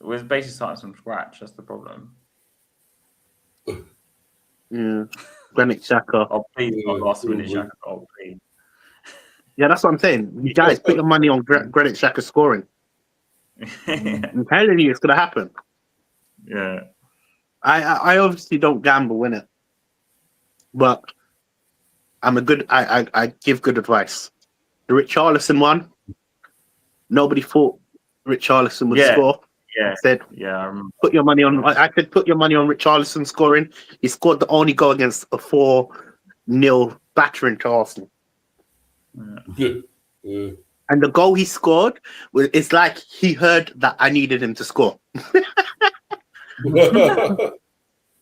We're basically starting from scratch. That's the problem. Yeah, Granit Xhaka. Oh please, not last minute Xhaka. Oh please. Yeah, that's what I'm saying. You guys, put your money on Granit Xhaka scoring. I'm telling you, it's gonna happen. Yeah. I obviously don't gamble in it, but I give good advice. The Richarlison one, nobody thought Richarlison would score. Yeah. I said, I put your money on. I said, put your money on Richarlison scoring. He scored the only goal against a 4-0 battering to Arsenal. Yeah. And the goal he scored, it's like he heard that I needed him to score.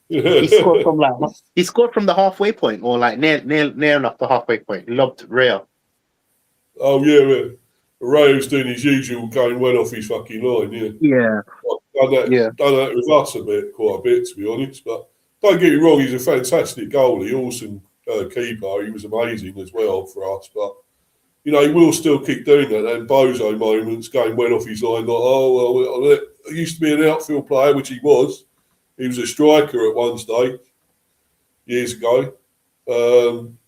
He scored from the halfway point, or like near enough the halfway point. Lobbed Real. Oh yeah, Ray was doing his usual, going well off his fucking line. Yeah. Done that with us quite a bit, to be honest. But don't get me wrong, he's a fantastic goalie, awesome keeper. He was amazing as well for us. But he will still keep doing that. And bozo moments, going well off his line. Like, oh well, I used to be an outfield player, which he was. He was a striker at one stage years ago.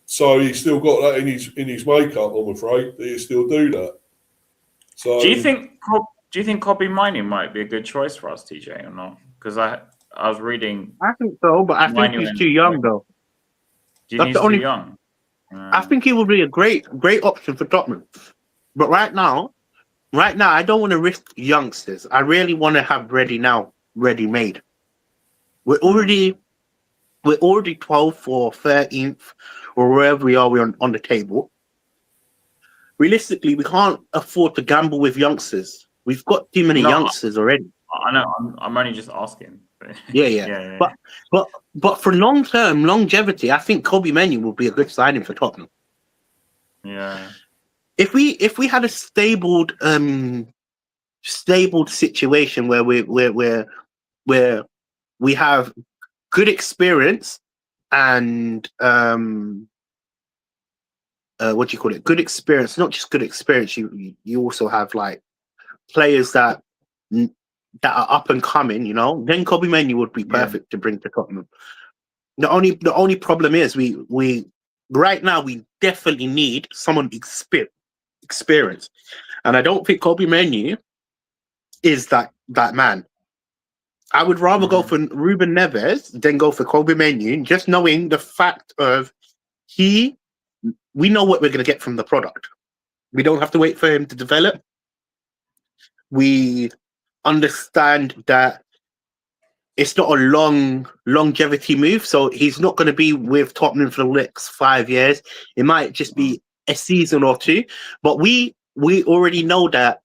So he's still got that in his makeup. I'm afraid that he still do that. So do you think Kobbie Mainoo might be a good choice for us, TJ, or not? Because I was reading. I think so, but I think he's too young, though. Do you think he's too young? I think he would be a great option for Tottenham. But right now, I don't want to risk youngsters. I really want to have ready made. We're already 12th or 13th or wherever we are. We're on the table. Realistically, we can't afford to gamble with youngsters. We've got too many youngsters already. I know. I'm only just asking. Yeah. But for long-term longevity, I think Kobbie Mainoo will be a good signing for Tottenham. Yeah. If we had a stable situation where we have good experience and what do you call it? Good experience, not just good experience. You also have like players that are up and coming. Then Kobbie Mainoo would be perfect to bring to Tottenham. The only problem is we right now we definitely need someone experience, and I don't think Kobbie Mainoo is that man. I would rather go for Ruben Neves than go for Kobbie Mainoo, just knowing the fact of we know what we're going to get from the product. We don't have to wait for him to develop. We understand that it's not a longevity move, so he's not going to be with Tottenham for the next 5 years. It might just be a season or two, but we already know that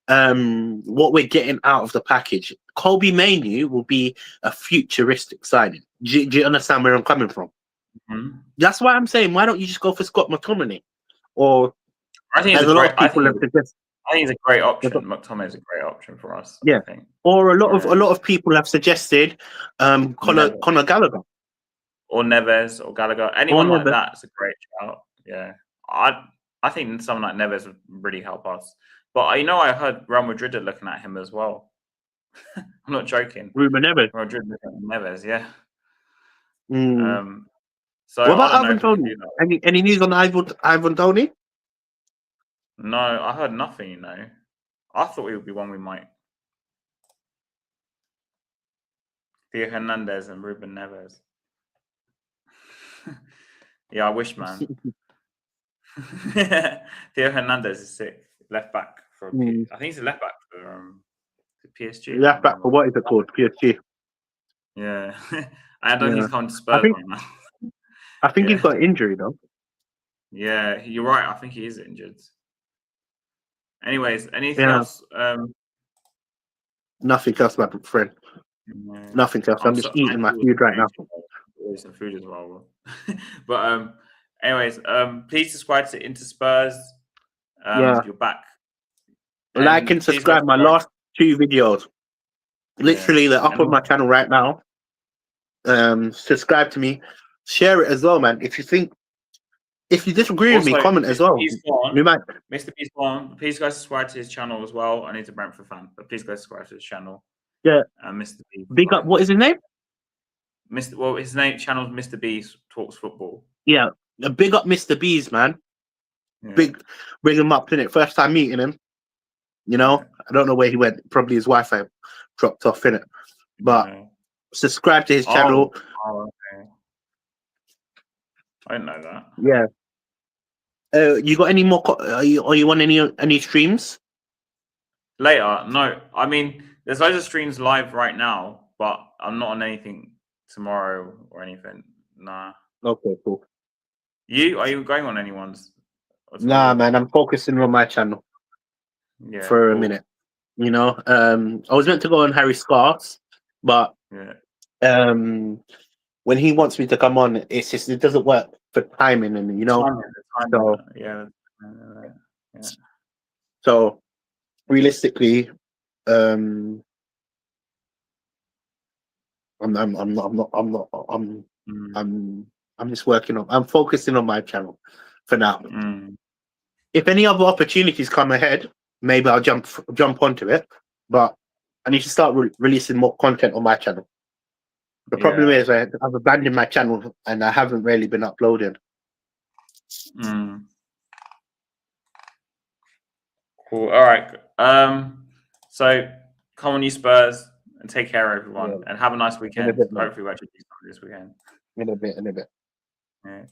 what we're getting out of the package. Kobbie Mainoo will be a futuristic signing. Do you understand where I'm coming from? Mm-hmm. That's why I'm saying, why don't you just go for Scott McTominay? Or I think I think it's a great option. McTominay is a great option for us. Yeah. I think. Or a lot of people have suggested Conor Gallagher. Or Neves or Gallagher. Anyone like that's a great shout. Yeah. I think someone like Neves would really help us. But I heard Real Madrid are looking at him as well. I'm not joking. Ruben Neves. Real Madrid looking at Neves, yeah. So what about Ivan Toney? Any news on Ivan Toney? No, I heard nothing. I thought it would be one we might. Theo Hernandez and Ruben Neves. Yeah, I wish, man. Theo Hernandez is sick. Left back for. I think he's a left back for PSG? Left back for what is it called? PSG. Yeah. I don't think Yeah. he's come to I Spurs think right now. he's Yeah. got an injury though. Yeah, you're right. I think he is injured. Anyways, anything Yeah. else? Nothing else, my friend. Nothing else. I'm just eating my food right now. Some food as well. But anyways, please subscribe to Into Spurs. Yeah. You're back. Like and subscribe my last 2 videos. Literally, they're up on my channel right now. Subscribe to me. Share it as well, man. If you disagree with me, comment as well. We might. Mr. B's gone. Please go subscribe to his channel as well. I need a Brentford fan, but please go subscribe to his channel. Yeah. Mr. B. Big up. What is his name? His channel's Mr. B Talks Football. Yeah. Big up Mr. B's, man. Yeah. Bring him up, innit? First time meeting him. You know, I don't know where he went. Probably his Wi-Fi dropped off, innit? But subscribe to his channel. Oh, okay. I didn't know that. Yeah. You got any more? Are you on any streams? Later? No. I mean, there's loads of streams live right now, but I'm not on anything tomorrow or anything. Nah. Okay, cool. Are you going on anyone's? Nah, man. I'm focusing on my channel. Yeah, for a minute. You know, I was meant to go on Harry Scarts, but when he wants me to come on, it doesn't work for timing, and you know, so realistically, I'm just working on. I'm focusing on my channel for now. If any other opportunities come ahead, maybe I'll jump onto it. But I need to start releasing more content on my channel. The problem is I've abandoned my channel and I haven't really been uploading. Cool. All right. So come on, you Spurs, and take care, everyone, and have a nice weekend. Hopefully, we'll actually do something this weekend. In a bit. Yeah.